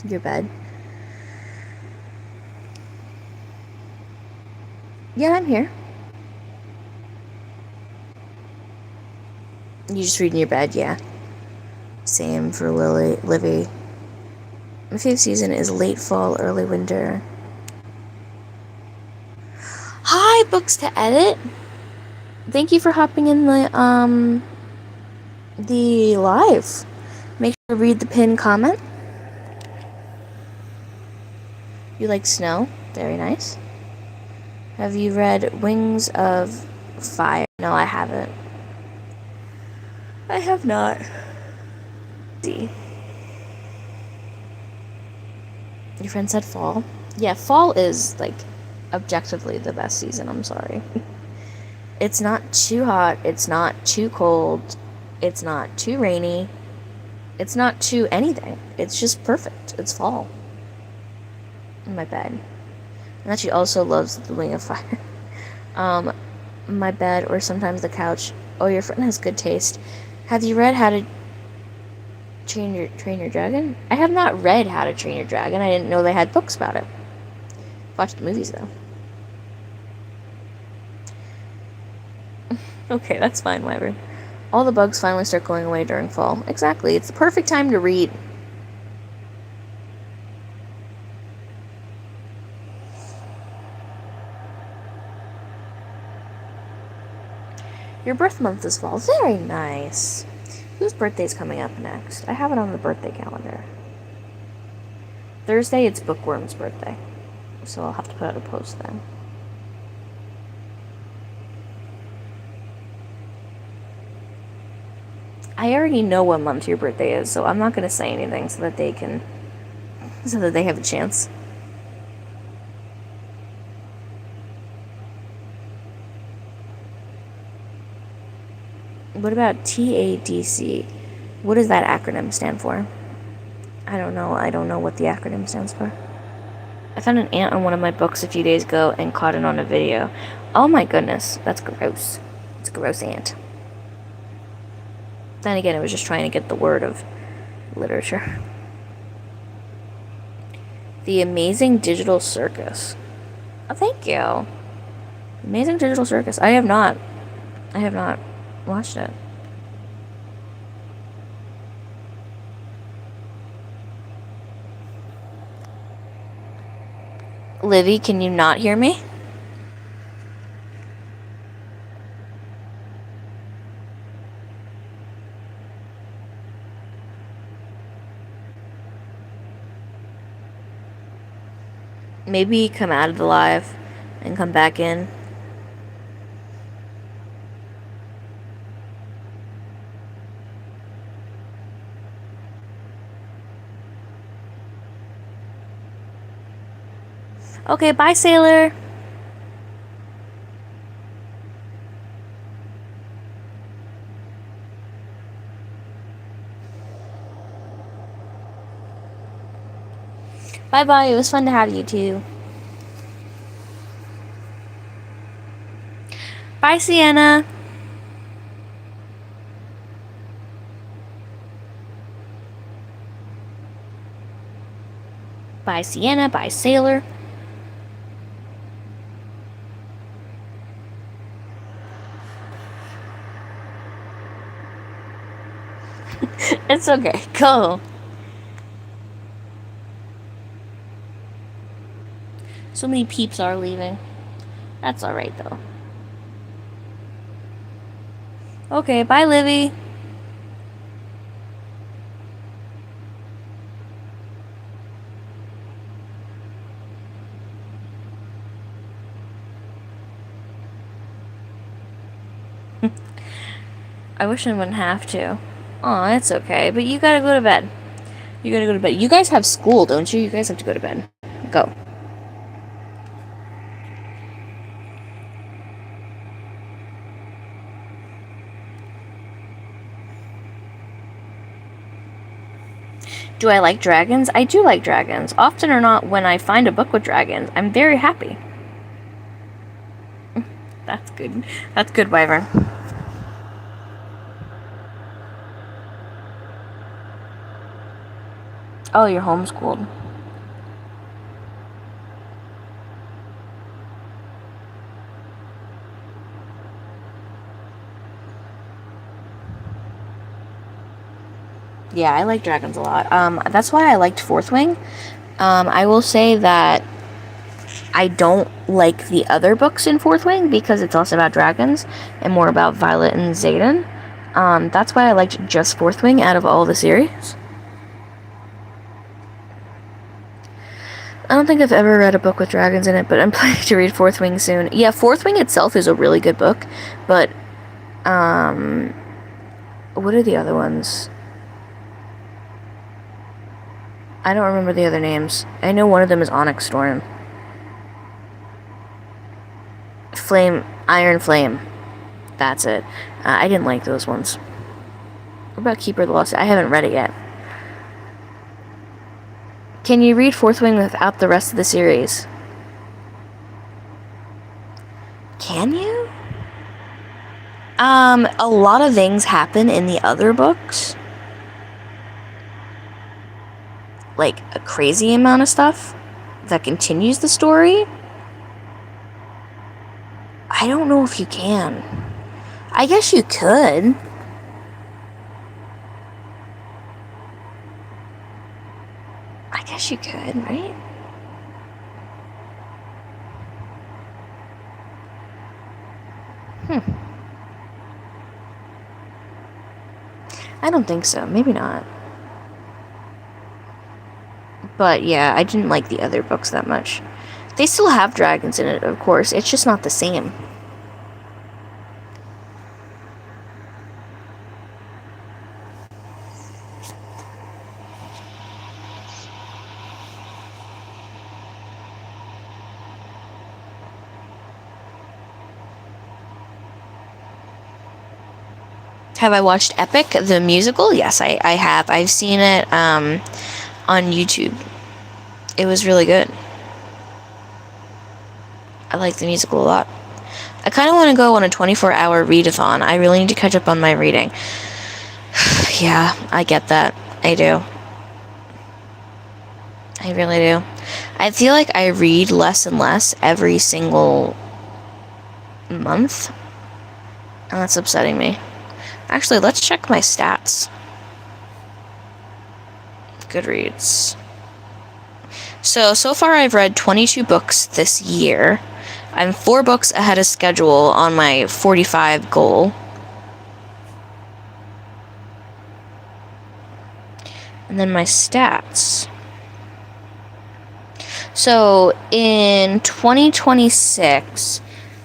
Your bed? Yeah, I'm here. You just read in your bed, yeah. Same for Livy. My favorite season is late fall, early winter. Hi, Books to Edit. Thank you for hopping in the live. Make sure to read the pinned comment. You like snow? Very nice. Have you read Wings of Fire? No, I haven't. I have not. See. Your friend said fall? Yeah, fall is, like, objectively the best season, I'm sorry. It's not too hot, it's not too cold, it's not too rainy, it's not too anything. It's just perfect. It's fall. In my bed. And that she also loves the Wing of Fire. My bed or sometimes the couch. Oh, your friend has good taste. Have you read How to Train Your Dragon? I have not read How to Train Your Dragon. I didn't know they had books about it. Watched the movies though. Okay, that's fine, whatever. All the bugs finally start going away during fall. Exactly. It's the perfect time to read. Your birth month is fall. Very nice. Whose birthday's coming up next? I have it on the birthday calendar. Thursday, it's Bookworm's birthday. So I'll have to put out a post then. I already know what month your birthday is, so I'm not going to say anything so that they have a chance. What about TADC? What does that acronym stand for? I don't know. I don't know what the acronym stands for. I found an ant on one of my books a few days ago and caught it on a video. Oh my goodness, that's gross. It's a gross ant. Then again, it was just trying to get the word of literature. The Amazing Digital Circus. Oh, thank you. Amazing Digital Circus. I have not watched it. Livy, can you not hear me? Maybe come out of the live and come back in. Okay, bye, Sailor. Bye-bye. It was fun to have you, too. Bye, Sienna. Bye, Sienna. Bye, Sailor. It's okay. Go. So many peeps are leaving. That's alright, though. Okay, bye, Livy. I wish I wouldn't have to. Aw, it's okay, but you gotta go to bed. You gotta go to bed. You guys have school, don't you? You guys have to go to bed. Go. Do I like dragons? I do like dragons. Often or not, when I find a book with dragons, I'm very happy. That's good. That's good, Wyvern. Oh, you're homeschooled. Yeah, I like dragons a lot. That's why I liked Fourth Wing. I will say that I don't like the other books in Fourth Wing because it's less about dragons and more about Violet and Xaden. That's why I liked just Fourth Wing out of all the series. I don't think I've ever read a book with dragons in it, but I'm planning to read Fourth Wing soon. Yeah, Fourth Wing itself is a really good book, but, what are the other ones? I don't remember the other names. I know one of them is Onyx Storm. Iron Flame. That's it. I didn't like those ones. What about Keeper of the Lost? I haven't read it yet. Can you read Fourth Wing without the rest of the series? Can you? A lot of things happen in the other books. Like, a crazy amount of stuff that continues the story. I don't know if you can. I guess you could. I guess you could, right? I don't think so. Maybe not. But yeah, I didn't like the other books that much. They still have dragons in it, of course. It's just not the same. Have I watched Epic, the musical? Yes, I have. I've seen it on YouTube. It was really good. I like the musical a lot. I kind of want to go on a 24-hour readathon. I really need to catch up on my reading. Yeah, I get that. I do. I really do. I feel like I read less and less every single month. And that's upsetting me. Actually, let's check my stats. Goodreads. So far I've read 22 books this year. I'm 4 books ahead of schedule on my 45 goal. And then my stats. So in 2026,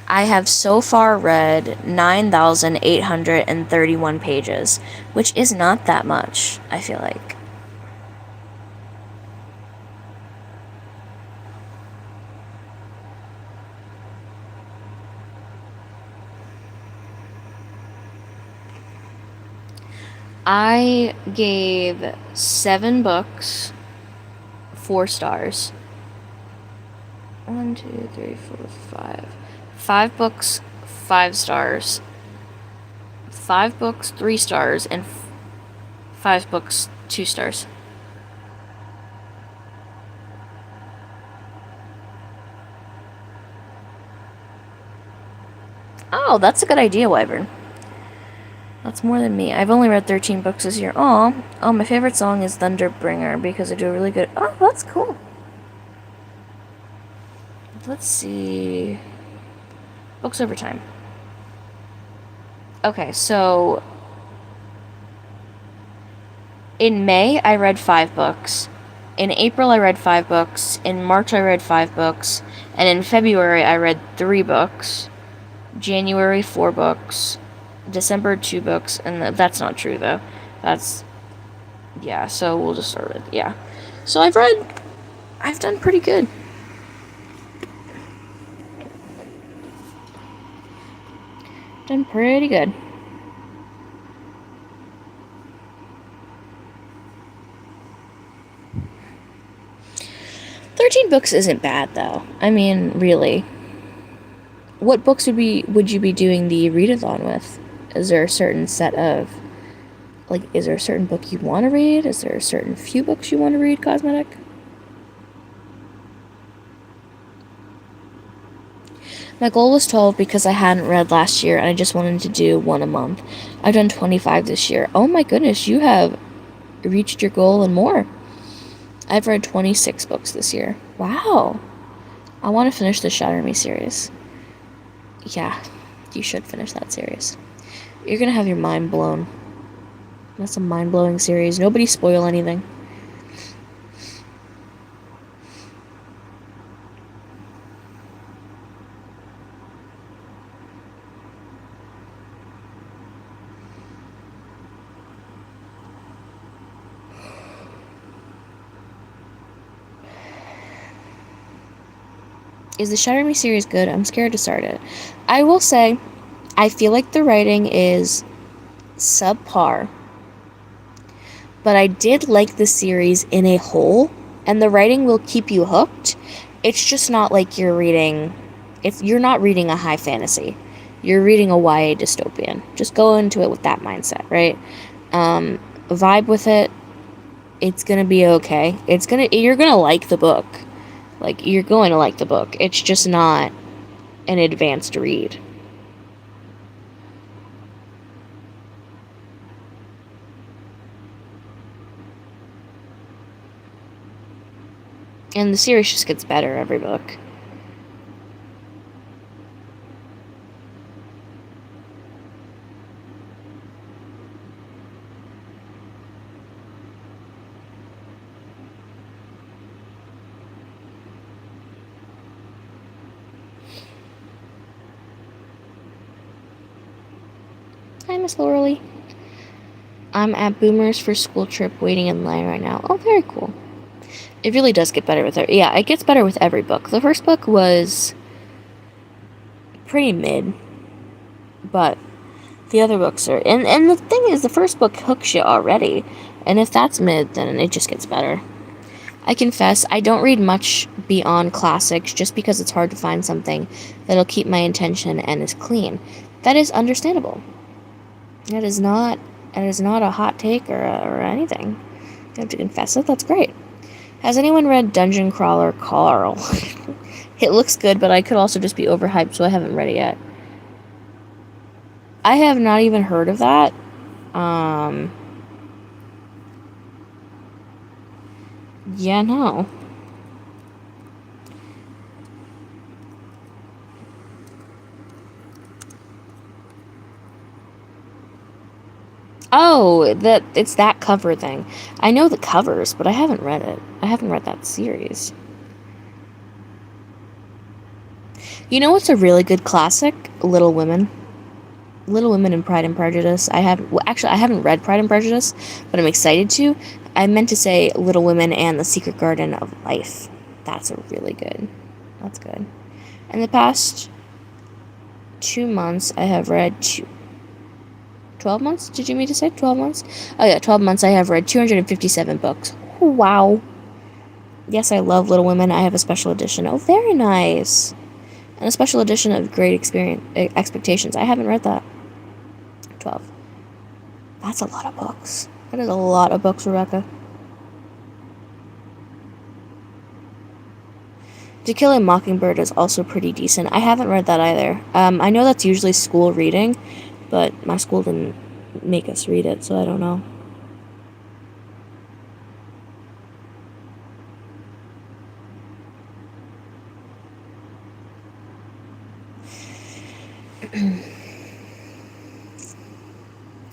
I have so far read 9,831 pages, which is not that much, I feel like. I gave 7 books 4 stars. 1, 2, 3, 4, 5. 5 books, 5 stars. 5 books, 3 stars, and 5 books, 2 stars. Oh, that's a good idea, Wyvern. That's more than me. I've only read 13 books this year. Oh, my favorite song is Thunderbringer because I do a really good. Oh, that's cool. Let's see. Books over time. Okay, so in May, I read 5 books. In April, I read 5 books. In March, I read 5 books. And in February, I read 3 books. January, 4 books. December, 2 books. And that's not true, though. That's... Yeah, so we'll just start with... Yeah. So I've done pretty good. Done pretty good. Books isn't bad, though. I mean, really. What books would you be doing the readathon with? Is there a certain set of... Like, is there a certain book you want to read? Is there a certain few books you want to read, Cosmetic? My goal was 12 because I hadn't read last year and I just wanted to do 1 a month. I've done 25 this year. Oh my goodness, you have reached your goal and more. I've read 26 books this year. Wow. I want to finish the Shatter Me series. Yeah, you should finish that series. You're gonna have your mind blown. That's a mind-blowing series. Nobody spoil anything. Is the Shatter Me series good? I'm scared to start it. I will say, I feel like the writing is subpar. But I did like the series in a whole, and the writing will keep you hooked. It's just not like you're not reading a high fantasy. You're reading a YA dystopian. Just go into it with that mindset, right? Vibe with it. It's gonna be okay. You're gonna like the book. Like, you're going to like the book. It's just not an advanced read. And the series just gets better every book. Hi, Miss Lauralee. I'm at Boomers for school trip waiting in line right now. Oh, very cool. It really does get better with it. Yeah, it gets better with every book. The first book was pretty mid, but the other books are... And the thing is, the first book hooks you already, and if that's mid, then it just gets better. I confess, I don't read much beyond classics just because it's hard to find something that'll keep my attention and is clean. That is understandable. That is not a hot take or anything. You have to confess it. That's great. Has anyone read Dungeon Crawler Carl? It looks good, but I could also just be overhyped, so I haven't read it yet. I have not even heard of that. Yeah, no. Oh, it's that cover thing. I know the covers, but I haven't read it. I haven't read that series. You know what's a really good classic? Little Women. Little Women and Pride and Prejudice. I haven't read Pride and Prejudice, but I'm excited to. I meant to say Little Women and The Secret Garden of Life. That's really good. That's good. In the past 2 months, I have read 12 months? Did you mean to say 12 months? Oh yeah, 12 months I have read 257 books. Wow. Yes, I love Little Women. I have a special edition. Oh, very nice. And a special edition of Great Expectations. I haven't read that. 12. That's a lot of books. That is a lot of books, Rebecca. To Kill a Mockingbird is also pretty decent. I haven't read that either. I know that's usually school reading, but my school didn't make us read it, so I don't know.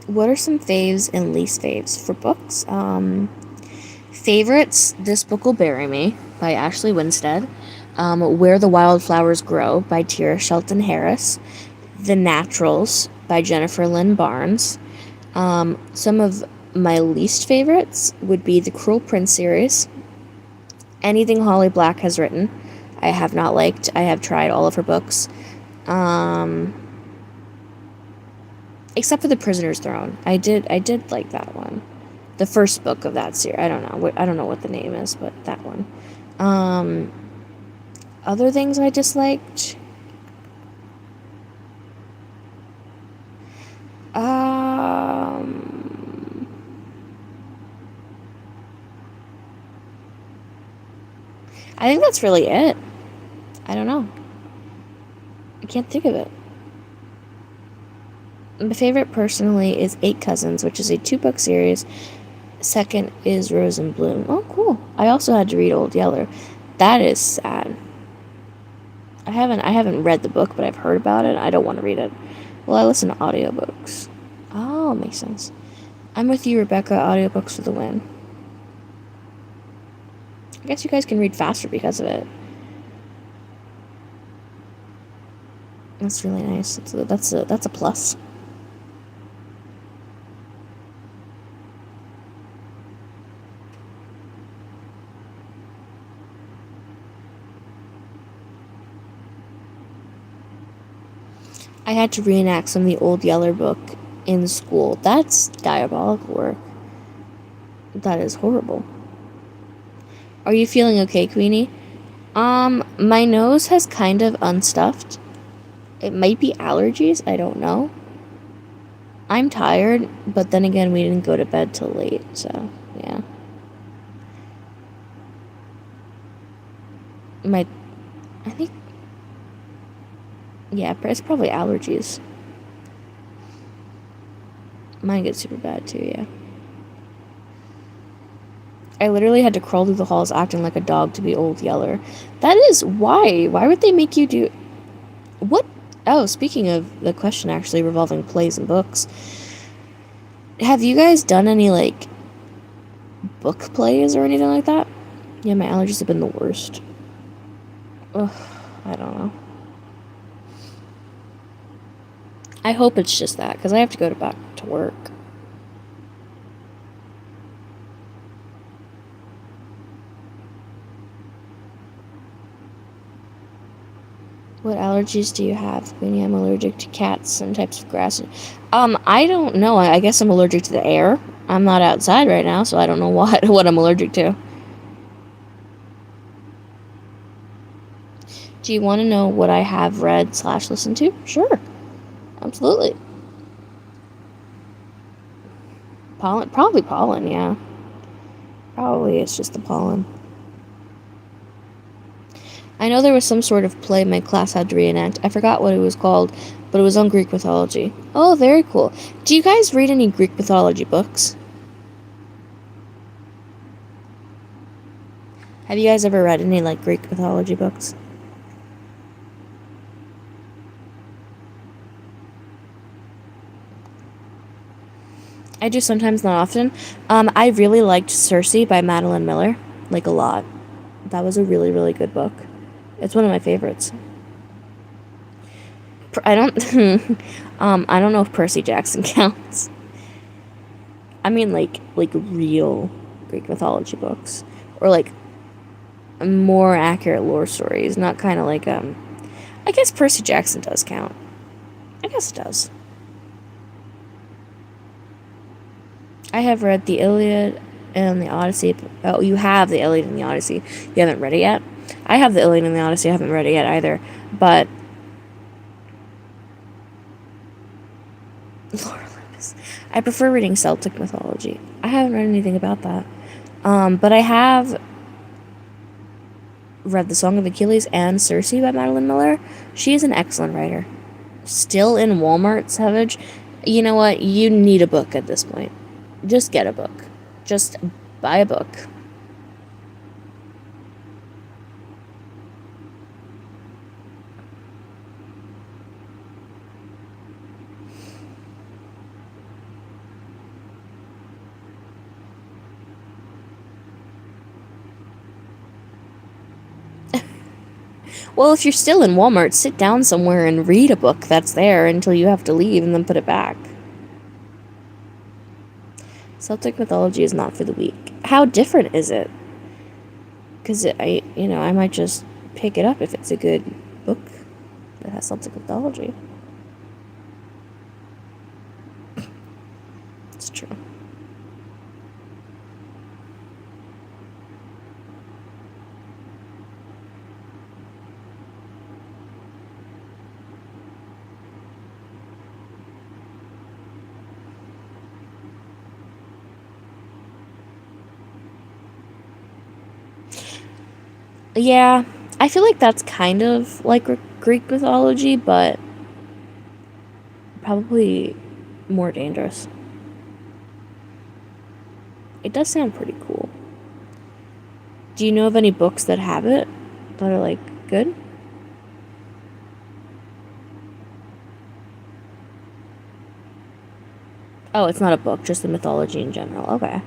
What are some faves and least faves for books? Favorites, This Book Will Bury Me by Ashley Winstead. Where the Wildflowers Grow by Tira Shelton Harris. The Naturals by Jennifer Lynn Barnes. Some of my least favorites would be the Cruel Prince series. Anything Holly Black has written, I have not liked. I have tried all of her books. Except for The Prisoner's Throne. I did like that one. The first book of that series. I don't know what the name is, but that one. Other things I disliked. I think that's really it. I don't know. I can't think of it. My favorite personally is Eight Cousins, which is a 2-book series. Second is Rose and Bloom. Oh, cool. I also had to read Old Yeller. That is sad. I haven't read the book, but I've heard about it. I don't want to read it. Well, I listen to audiobooks. Oh, makes sense. I'm with you, Rebecca. Audiobooks for the win. I guess you guys can read faster because of it. That's really nice. That's a plus. I had to reenact some of the Old Yeller book in school. That's diabolical work. That is horrible. Are you feeling okay, Queenie? My nose has kind of unstuffed. It might be allergies, I don't know. I'm tired, but then again, we didn't go to bed till late, so, yeah. I think, yeah, it's probably allergies. Mine gets super bad too, yeah. I literally had to crawl through the halls acting like a dog to be Old Yeller. That is why. Why would they make you do... What? Oh, speaking of the question actually revolving plays and books, have you guys done any, like, book plays or anything like that? Yeah, my allergies have been the worst. Ugh, I don't know. I hope it's just that, because I have to go back to work. What allergies do you have? Queenie, I'm allergic to cats, some types of grass. I don't know. I guess I'm allergic to the air. I'm not outside right now, so I don't know what I'm allergic to. Do you want to know what I have read / listened to? Sure. Absolutely. Pollen? Probably pollen, yeah. Probably it's just the pollen. I know there was some sort of play my class had to reenact. I forgot what it was called, but it was on Greek mythology. Oh, very cool. Do you guys read any Greek mythology books? Have you guys ever read any, like, Greek mythology books? I do sometimes, not often. I really liked Circe by Madeline Miller, like, a lot. That was a really, really good book. It's one of my favorites. I don't know if Percy Jackson counts. I mean, like real Greek mythology books, or like more accurate lore stories, not kind of like I guess Percy Jackson does count. I guess it does. I have read the Iliad and the Odyssey. Oh, you have the Iliad and the Odyssey. You haven't read it yet? I have the Iliad and the Odyssey. I haven't read it yet either. But Lord Olympus. I prefer reading Celtic mythology. I haven't read anything about that. But I have read The Song of Achilles and Circe by Madeline Miller. She is an excellent writer. Still in Walmart, Savage. You know what? You need a book at this point. Just get a book. Just buy a book. Well, if you're still in Walmart, sit down somewhere and read a book that's there until you have to leave and then put it back. Celtic mythology is not for the weak. How different is it? Because I might just pick it up if it's a good book that has Celtic mythology. It's true. Yeah, I feel like that's kind of like Greek mythology, but probably more dangerous. It does sound pretty cool. Do you know of any books that have it that are like good? Oh, it's not a book, just the mythology in general. Okay.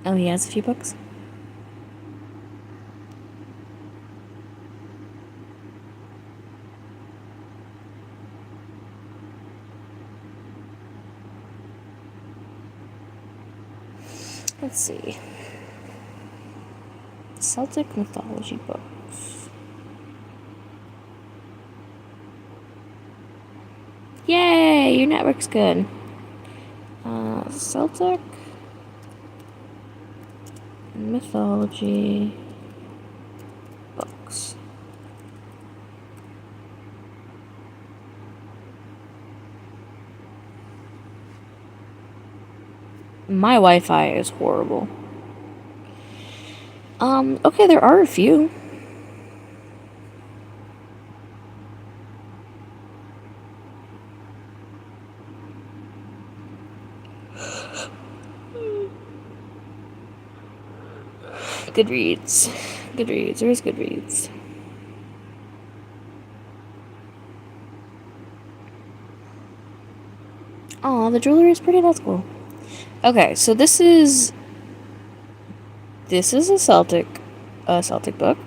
Oh, he has a few books? Let's see. Celtic mythology books. Yay! Your network's good. Celtic mythology books. My Wi-Fi is horrible. Okay, there are a few. Goodreads. Where's Goodreads? Aw, the jewelry is pretty, that's cool. Okay, so this is a Celtic book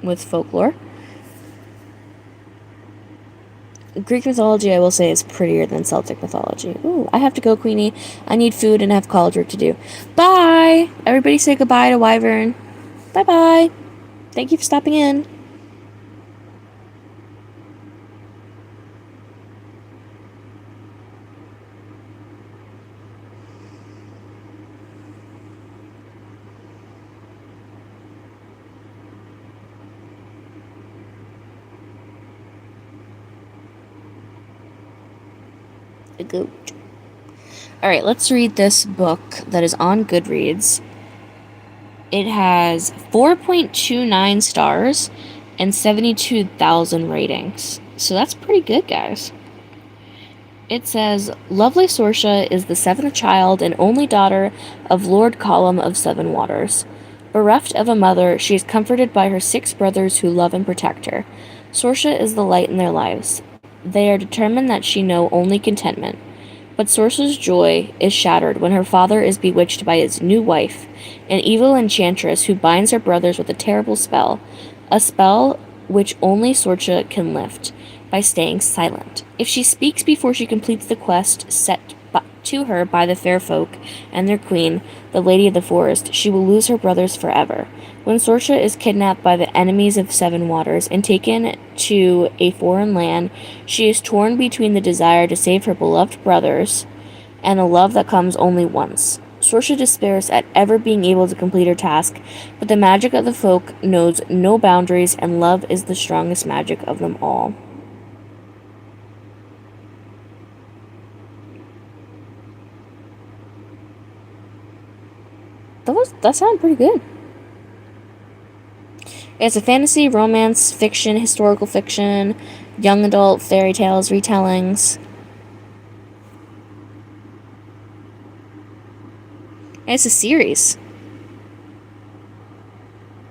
with folklore. Greek mythology, I will say, is prettier than Celtic mythology. Ooh, I have to go, Queenie. I need food and I have college work to do. Bye! Everybody say goodbye to Wyvern. Bye-bye. Thank you for stopping in. A goat. Alright, let's read this book that is on Goodreads. It has 4.29 stars and 72,000 ratings. So that's pretty good, guys. It says, Lovely Sorsha is the seventh child and only daughter of Lord Colum of Seven Waters. Bereft of a mother, she is comforted by her 6 brothers who love and protect her. Sorsha is the light in their lives. They are determined that she know only contentment. But Sorsha's joy is shattered when her father is bewitched by his new wife, an evil enchantress who binds her brothers with a terrible spell, a spell which only Sorsha can lift, by staying silent. If she speaks before she completes the quest set to her by the fair folk and their queen, the Lady of the Forest, she will lose her brothers forever. When Sorsha is kidnapped by the enemies of Seven Waters and taken to a foreign land, she is torn between the desire to save her beloved brothers and a love that comes only once. Sorsha despairs at ever being able to complete her task, but the magic of the folk knows no boundaries, and love is the strongest magic of them all. that sounds pretty good. It's a fantasy, romance, fiction, historical fiction, young adult, fairy tales, retellings. And it's a series.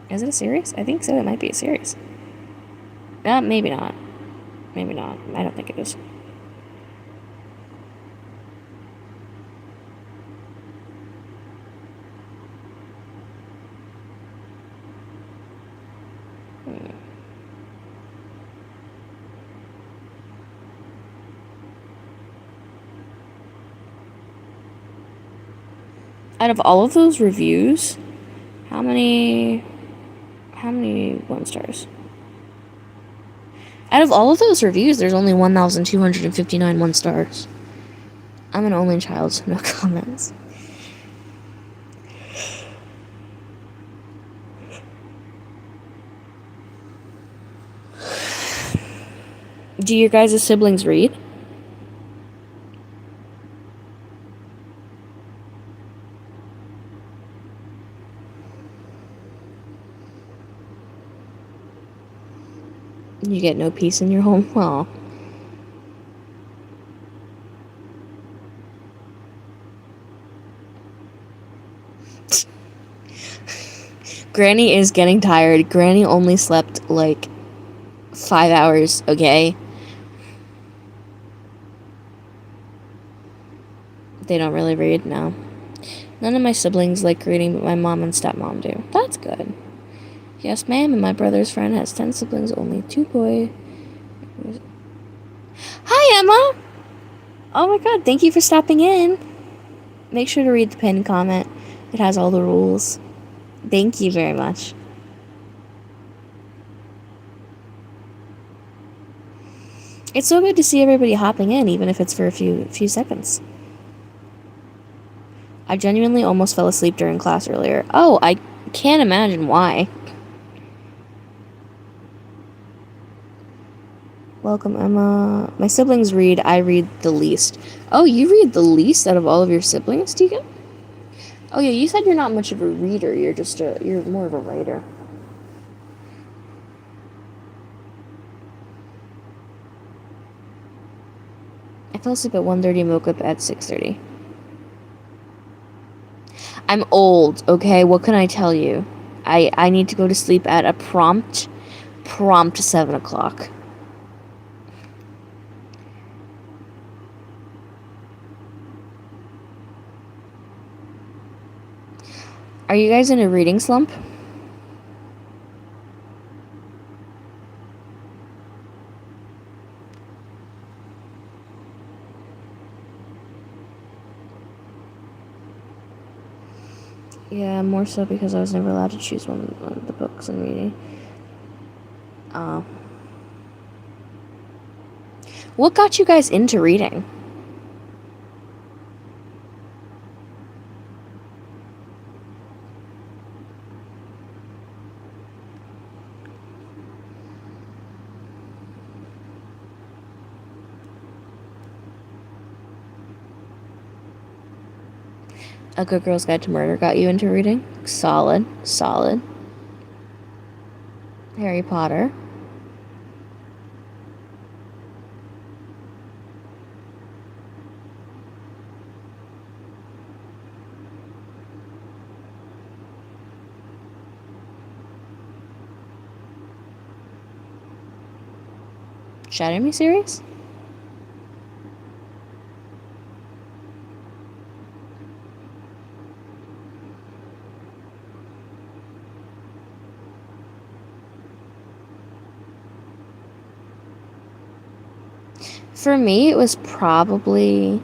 Is it a series? I think so. It might be a series. Maybe not. Maybe not. I don't think it is. Out of all of those reviews, how many 1 stars? Out of all of those reviews, there's only 1,259 1 stars. I'm an only child, so no comments. Do your guys' siblings read? You get no peace in your home? Aw. Granny is getting tired. Granny only slept like 5 hours, okay? They don't really read, no. None of my siblings like reading, but my mom and stepmom do. That's good. Yes, ma'am, and my brother's friend has 10 siblings, only 2 boys. Hi, Emma! Oh my god, thank you for stopping in. Make sure to read the pinned comment. It has all the rules. Thank you very much. It's so good to see everybody hopping in, even if it's for a few seconds. I genuinely almost fell asleep during class earlier. Oh, I can't imagine why. Welcome, Emma. My siblings read. I read the least. Oh, you read the least out of all of your siblings, Tegan? Oh yeah, you said you're not much of a reader. You're more of a writer. I fell asleep at 1:30 and woke up at 6:30. I'm old, okay? What can I tell you? I need to go to sleep at a prompt 7 o'clock. Are you guys in a reading slump? Yeah, more so because I was never allowed to choose one of the books I'm reading. What got you guys into reading? A Good Girl's Guide to Murder got you into reading? Solid. Harry Potter. Shadow Me series? For me, it was probably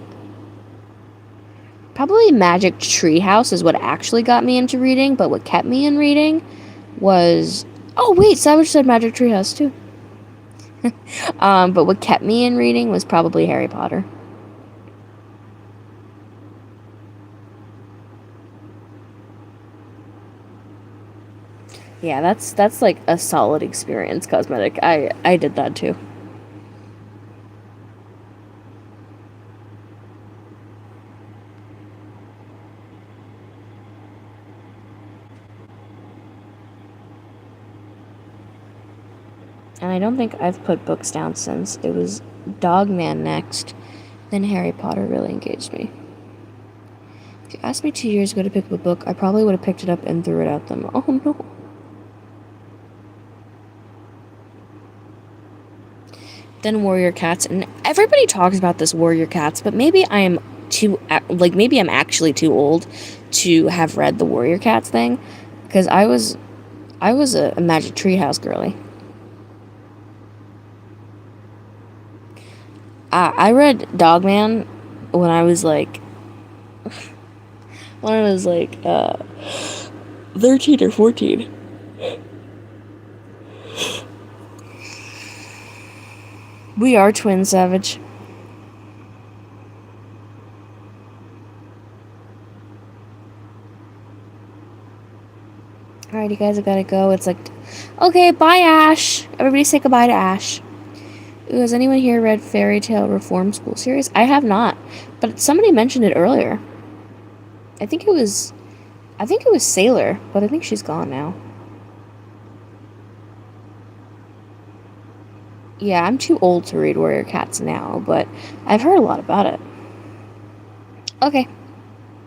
Magic Treehouse is what actually got me into reading, but what kept me in reading was... Oh, wait, Savage said Magic Treehouse, too. But what kept me in reading was probably Harry Potter. Yeah, that's like a solid experience, Cosmetic. I did that, too. And I don't think I've put books down since. It was Dogman next. Then Harry Potter really engaged me. If you asked me 2 years ago to pick up a book, I probably would have picked it up and threw it at them. Oh no. Then Warrior Cats. And everybody talks about this Warrior Cats, but maybe I am maybe I'm actually too old to have read the Warrior Cats thing. Because I was a Magic Treehouse girly. I read Dogman when I was like 13 or 14. We are twins, Savage. Alright, you guys, I gotta go. It's like, okay, bye, Ash. Everybody say goodbye to Ash. Ooh, has anyone here read Fairy Tale Reform School series? I have not, but somebody mentioned it earlier. I think it was Sailor, but I think she's gone now. Yeah, I'm too old to read Warrior Cats now, but I've heard a lot about it. Okay.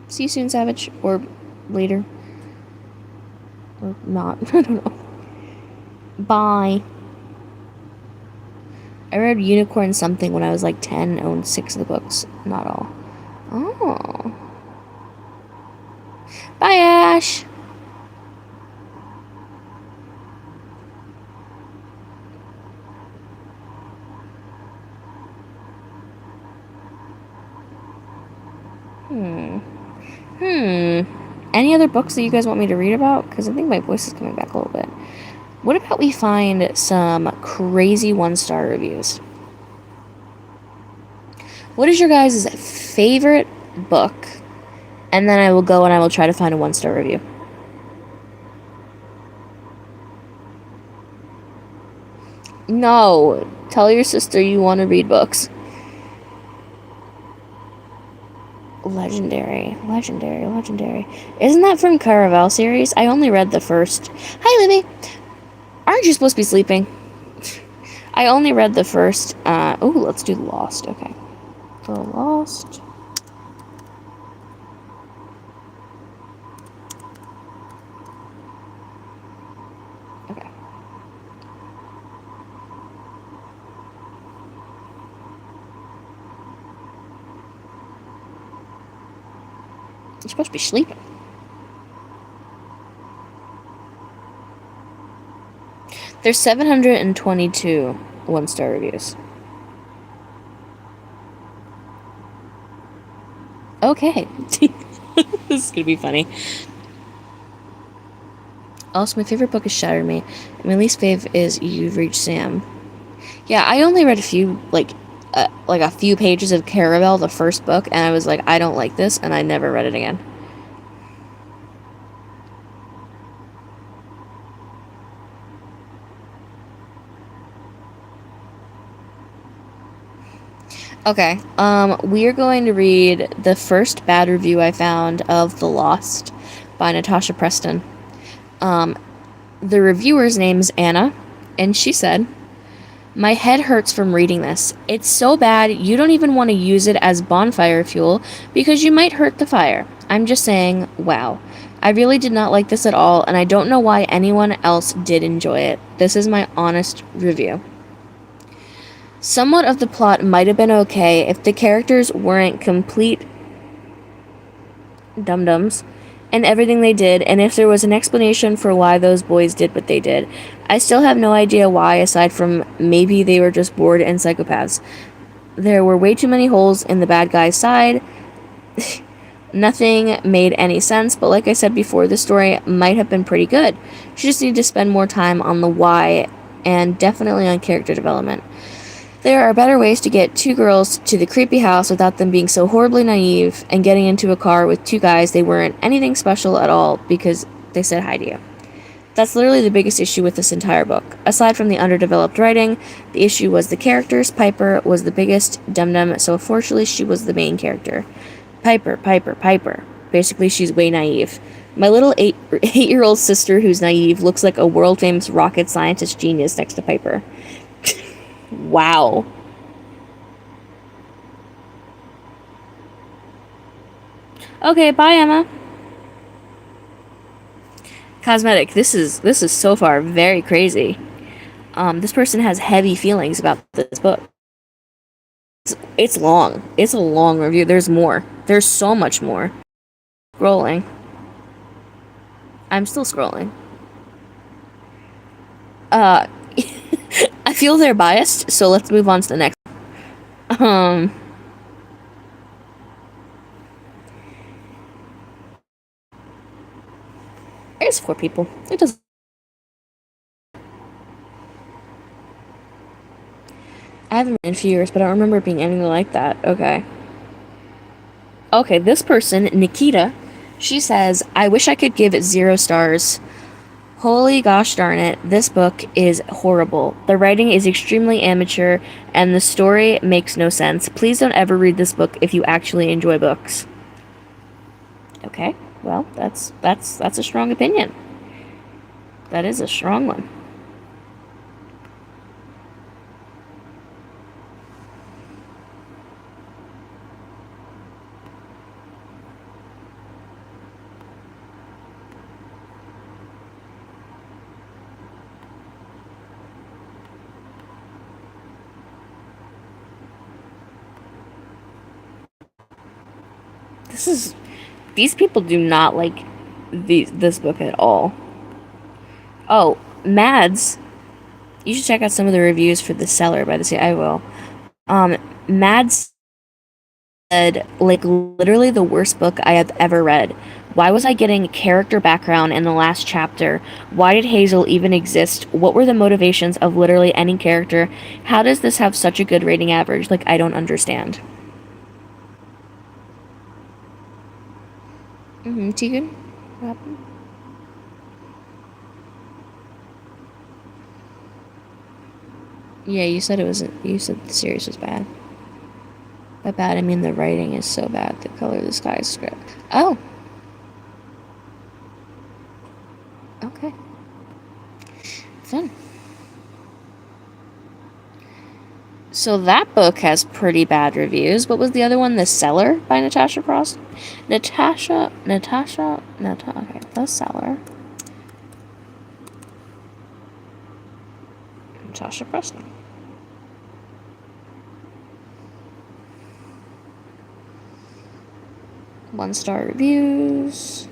See you soon, Savage. Or later. Or not. I don't know. Bye. I read Unicorn Something when I was like 10, owned 6 of the books. Not all. Oh. Bye, Ash. Any other books that you guys want me to read about? Because I think my voice is coming back a little bit. What about we find some crazy 1-star reviews? What is your guys' favorite book? And then I will go and I will try to find a 1-star review. No. Tell your sister you want to read books. Legendary. Isn't that from Caraval series? I only read the first. Hi, Libby. Aren't you supposed to be sleeping? I only read the first. Oh, let's do Lost. Okay. The Lost. Okay. You're supposed to be sleeping. There's 722 1-star reviews. Okay. This is gonna be funny. Also, my favorite book is Shatter Me. And my least fave is You've Reached Sam. Yeah, I only read a few, a few pages of Caraval, the first book, and I was like, I don't like this, and I never read it again. Okay, we are going to read the first bad review I found of The Lost by Natasha Preston. The reviewer's name is Anna, and she said, "My head hurts from reading this. It's so bad you don't even want to use it as bonfire fuel because you might hurt the fire. I'm just saying, wow. I really did not like this at all, and I don't know why anyone else did enjoy it. This is my honest review. Somewhat of the plot might have been okay if the characters weren't complete dum-dums and everything they did, and if there was an explanation for why those boys did what they did. I still have no idea why, aside from maybe they were just bored and psychopaths. There were way too many holes in the bad guy's side. Nothing made any sense, but like I said before, the story might have been pretty good. She just needed to spend more time on the why, and definitely on character development. There are better ways to get 2 girls to the creepy house without them being so horribly naive and getting into a car with 2 guys they weren't anything special at all because they said hi to you. That's literally the biggest issue with this entire book. Aside from the underdeveloped writing, the issue was the characters. Piper was the biggest dum-dum, so unfortunately she was the main character. Piper. Basically, she's way naive. My little 8-year-old sister who's naive looks like a world-famous rocket scientist genius next to Piper. Wow. Okay, bye, Emma. Cosmetic. This is so far very crazy. This person has heavy feelings about this book. It's long. It's a long review. There's more. There's so much more. Scrolling. I'm still scrolling. I feel they're biased, so let's move on to the next. There's 4 people. It doesn't. I haven't been in a few years, but I don't remember it being anything like that. Okay. Okay, this person, Nikita, she says, I wish I could give it 0 stars. Holy gosh darn it, this book is horrible. The writing is extremely amateur, and the story makes no sense. Please don't ever read this book if you actually enjoy books. Okay, well, that's a strong opinion. That is a strong one. These people do not like this book at all. Oh, Mads. You should check out some of the reviews for The Cellar by the Sea. I will. Mads said, like, literally the worst book I have ever read. Why was I getting character background in the last chapter? Why did Hazel even exist? What were the motivations of literally any character? How does this have such a good rating average? Like, I don't understand. Tegan? What happened? Yeah, you said the series was bad. By bad, I mean the writing is so bad. The color of the sky is script. Oh. Okay. Fun. So that book has pretty bad reviews. What was the other one? The Cellar by Natasha Frost? Okay, The Cellar. Natasha Frost. 1-star reviews.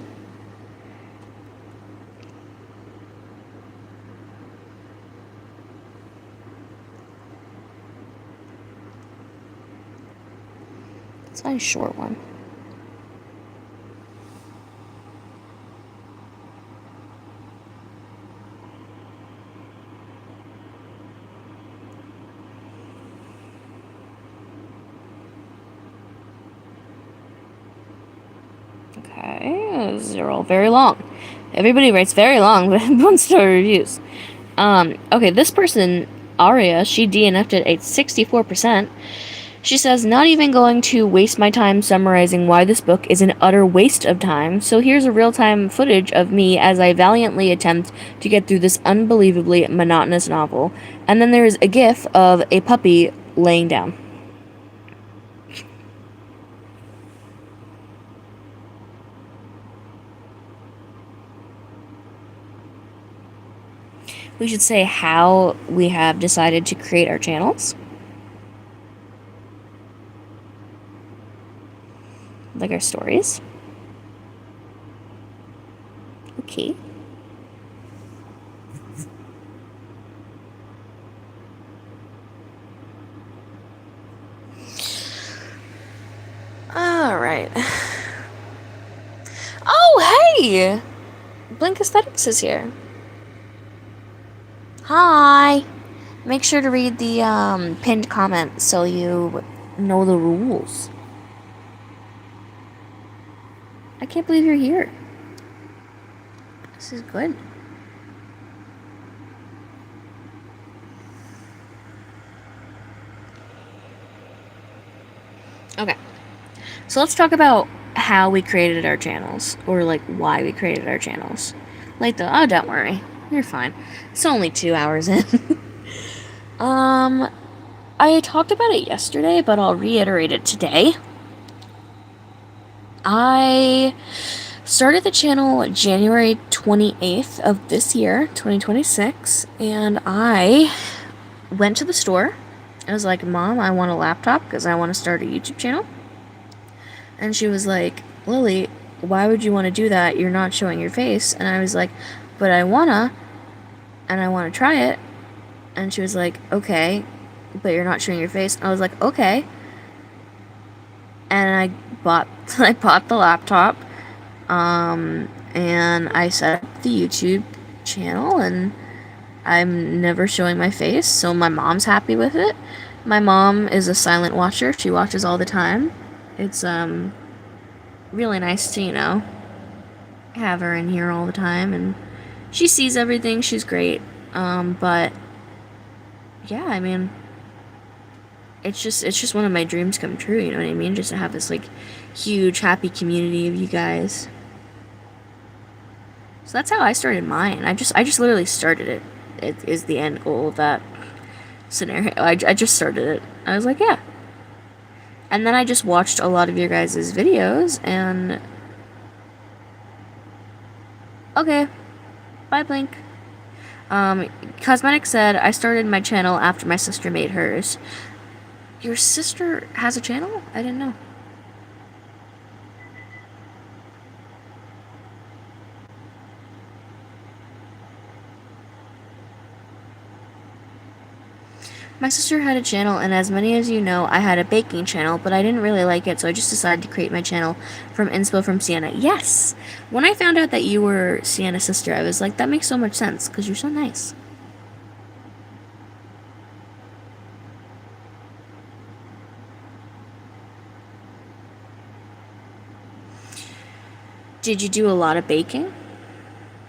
It's a short one. Okay, these are all very long. Everybody writes very long, but 1-star reviews. Okay, this person, Aria, she DNF'd it at 64%. She says, not even going to waste my time summarizing why this book is an utter waste of time, so here's a real-time footage of me as I valiantly attempt to get through this unbelievably monotonous novel. And then there's a gif of a puppy laying down. We should say how we have decided to create our channels. Like our stories. Okay. Alright. Oh, hey! Blink Aesthetics is here. Hi! Make sure to read the pinned comment so you know the rules. I can't believe you're here. This is good. Okay. So let's talk about how we created our channels, or like why we created our channels. Like oh, don't worry, you're fine. It's only 2 hours in. I talked about it yesterday, but I'll reiterate it today. I started the channel January 28th of this year, 2026, and I went to the store. I was like, Mom, I want a laptop because I want to start a YouTube channel. And she was like, Lily, why would you want to do that? You're not showing your face. And I was like, but I wanna, and I want to try it. And she was like, okay, but you're not showing your face. And I was like, okay. And I bought the laptop, and I set up the YouTube channel, and I'm never showing my face, so my mom's happy with it. My mom is a silent watcher. She watches all the time. It's really nice to, have her in here all the time, and she sees everything. She's great. But yeah, I mean, it's just one of my dreams come true, you know what I mean? Just to have this like huge happy community of you guys. So that's how I started mine. I just literally started it. It is the end goal of that scenario. I just started it. I was like, yeah. And then I just watched a lot of your guys' videos, and okay, bye Blink. Cosmetic said, I started my channel after my sister made hers. Your sister has a channel? I didn't know. My sister had a channel, and as many as you know, I had a baking channel, but I didn't really like it, so I just decided to create my channel from inspo from Sienna. Yes! When I found out that you were Sienna's sister, I was like, that makes so much sense, because you're so nice. Did you do a lot of baking?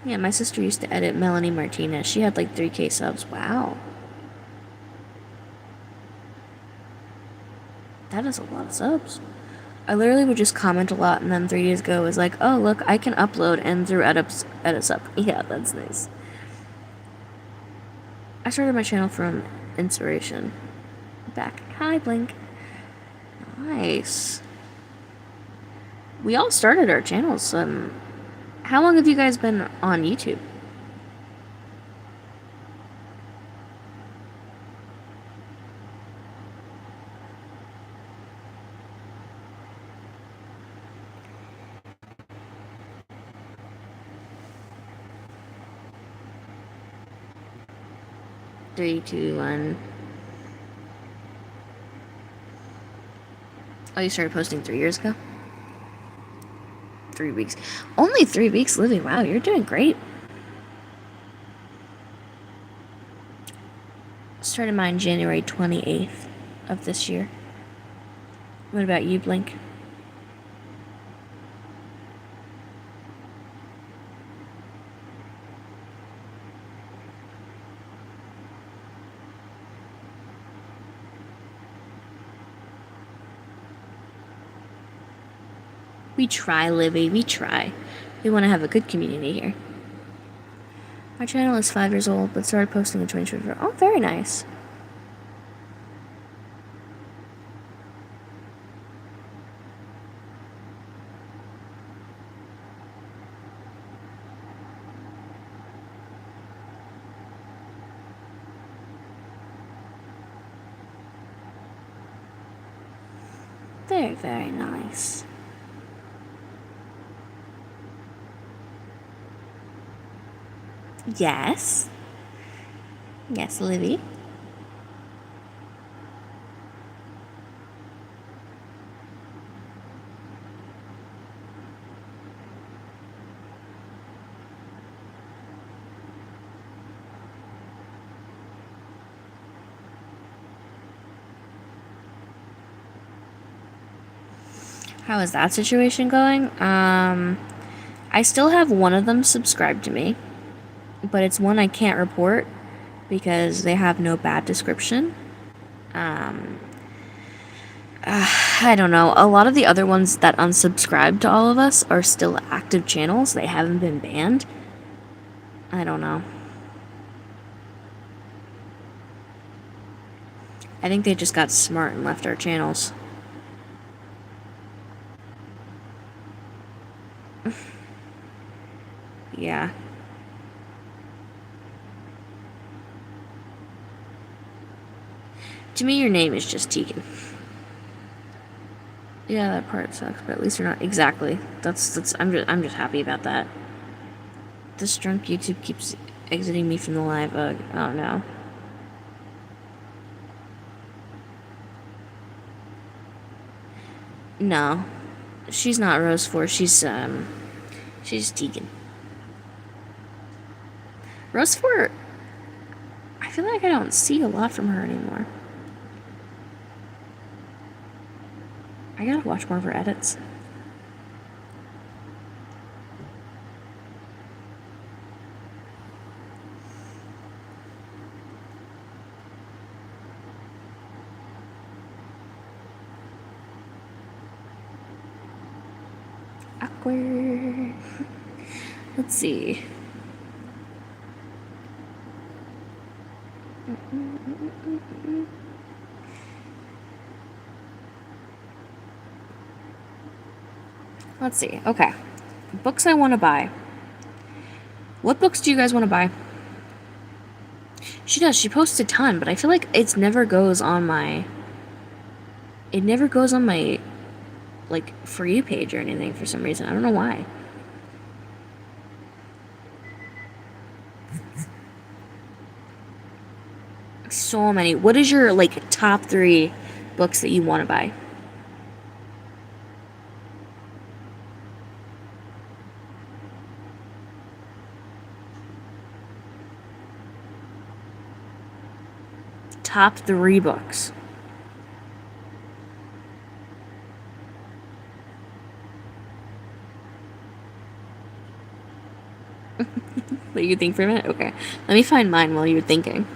Yeah, my sister used to edit Melanie Martinez. She had like 3K subs. Wow. That is a lot of subs. I literally would just comment a lot, and then 3 days ago it was like, oh, look, I can upload, and threw edits up. Yeah, that's nice. I started my channel from inspiration. Back. Hi, Blink. Nice. We all started our channels. How long have you guys been on YouTube? Three, two, one. Oh, you started posting 3 years ago? 3 weeks. Only 3 weeks, Livy. Wow, you're doing great. Started mine January 28th of this year. What about you, Blink? We try, Livy. We try. We want to have a good community here. My channel is 5 years old, but started posting in 2024. Oh, very nice. Very, very nice. Yes. Yes, Livy. How is that situation going? I still have one of them subscribed to me, but it's one I can't report because they have no bad description. I don't know. A lot of the other ones that unsubscribed to all of us are still active channels. They haven't been banned. I don't know. I think they just got smart and left our channels. Yeah. To me, your name is just Tegan. Yeah, that part sucks, but at least you're not exactly. I'm just happy about that. This drunk YouTube keeps exiting me from the live. Oh no. No, she's not Rose 4. She's Tegan. Rose 4. I feel like I don't see a lot from her anymore. I gotta watch more of her edits. Awkward. Let's see. Let's see. Okay. Books I want to buy. What books do you guys want to buy? She does. She posts a ton, but I feel like it never goes on my... It never goes on my, like, For You page or anything for some reason. I don't know why. So many. What is your, like, top 3 books that you want to buy? Top 3 books. Let you think for a minute? Okay. Let me find mine while you're thinking.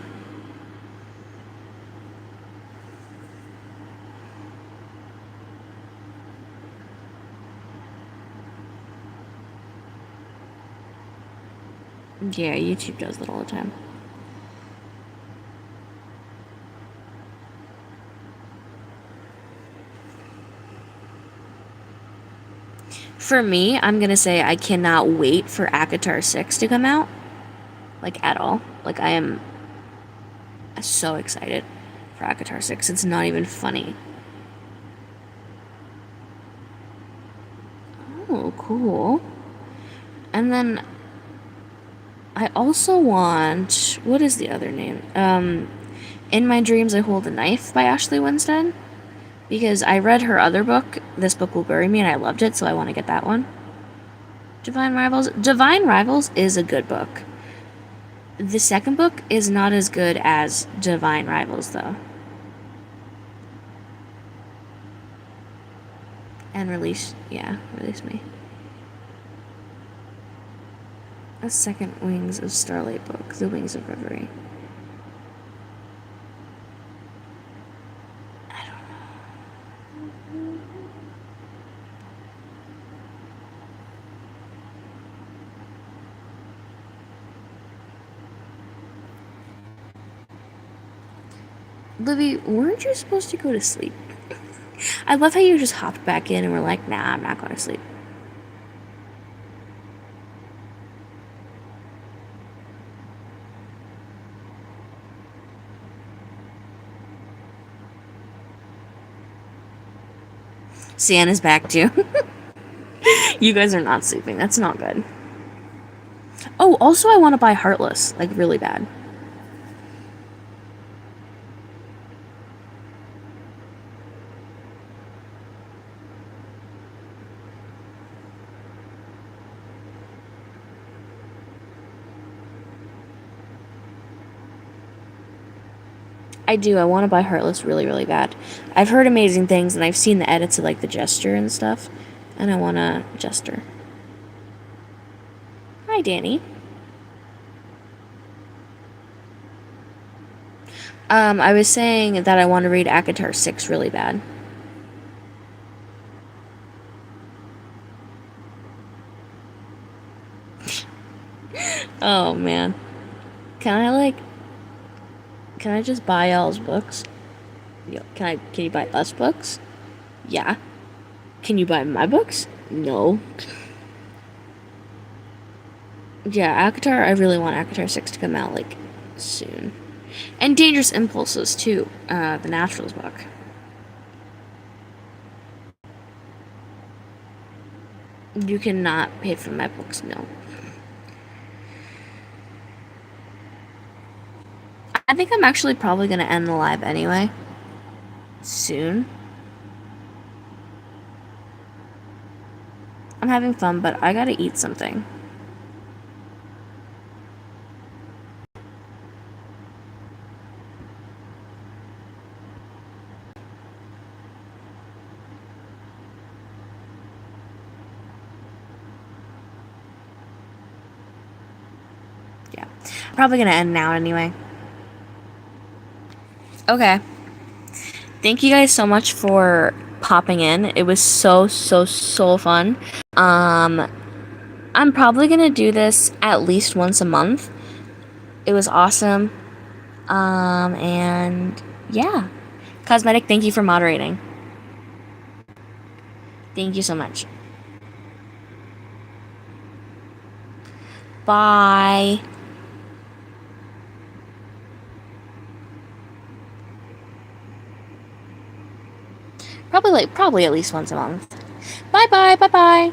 Yeah, YouTube does that all the time. For me, I'm gonna say I cannot wait for ACOTAR 6 to come out. Like, at all. Like, I am so excited for ACOTAR 6. It's not even funny. Oh, cool. And then I also want... What is the other name? In My Dreams I Hold a Knife by Ashley Winstead. Because I read her other book, This Book Will Bury Me, and I loved it, so I want to get that one. Divine Rivals. Divine Rivals is a good book. The second book is not as good as Divine Rivals, though. And Release Me. A second Wings of Starlight book, The Wings of Reverie. Libby, weren't you supposed to go to sleep? I love how you just hopped back in and were like, nah, I'm not going to sleep. Sienna's back too. You guys are not sleeping. That's not good. Oh, also I want to buy Heartless, like really bad. I do. I want to buy Heartless really, really bad. I've heard amazing things, and I've seen the edits of, like, the Jester and stuff, and I want a Jester. Hi, Danny. I was saying that I want to read ACOTAR 6 really bad. Oh man. Can can I just buy y'all's books? Can you buy us books? Yeah. Can you buy my books? No. Yeah, ACOTAR, I really want ACOTAR 6 to come out, like, soon. And Dangerous Impulses, too. The Naturals book. You cannot pay for my books, no. I think I'm actually probably gonna end the live anyway. Soon. I'm having fun, but I gotta eat something. Yeah. Probably gonna end now anyway. Okay. Thank you guys so much for popping in. It was so fun. I'm probably gonna do this at least once a month. It was awesome. And yeah. Cosmetic, thank you for moderating. Thank you so much. Bye. Probably at least once a month. Bye bye.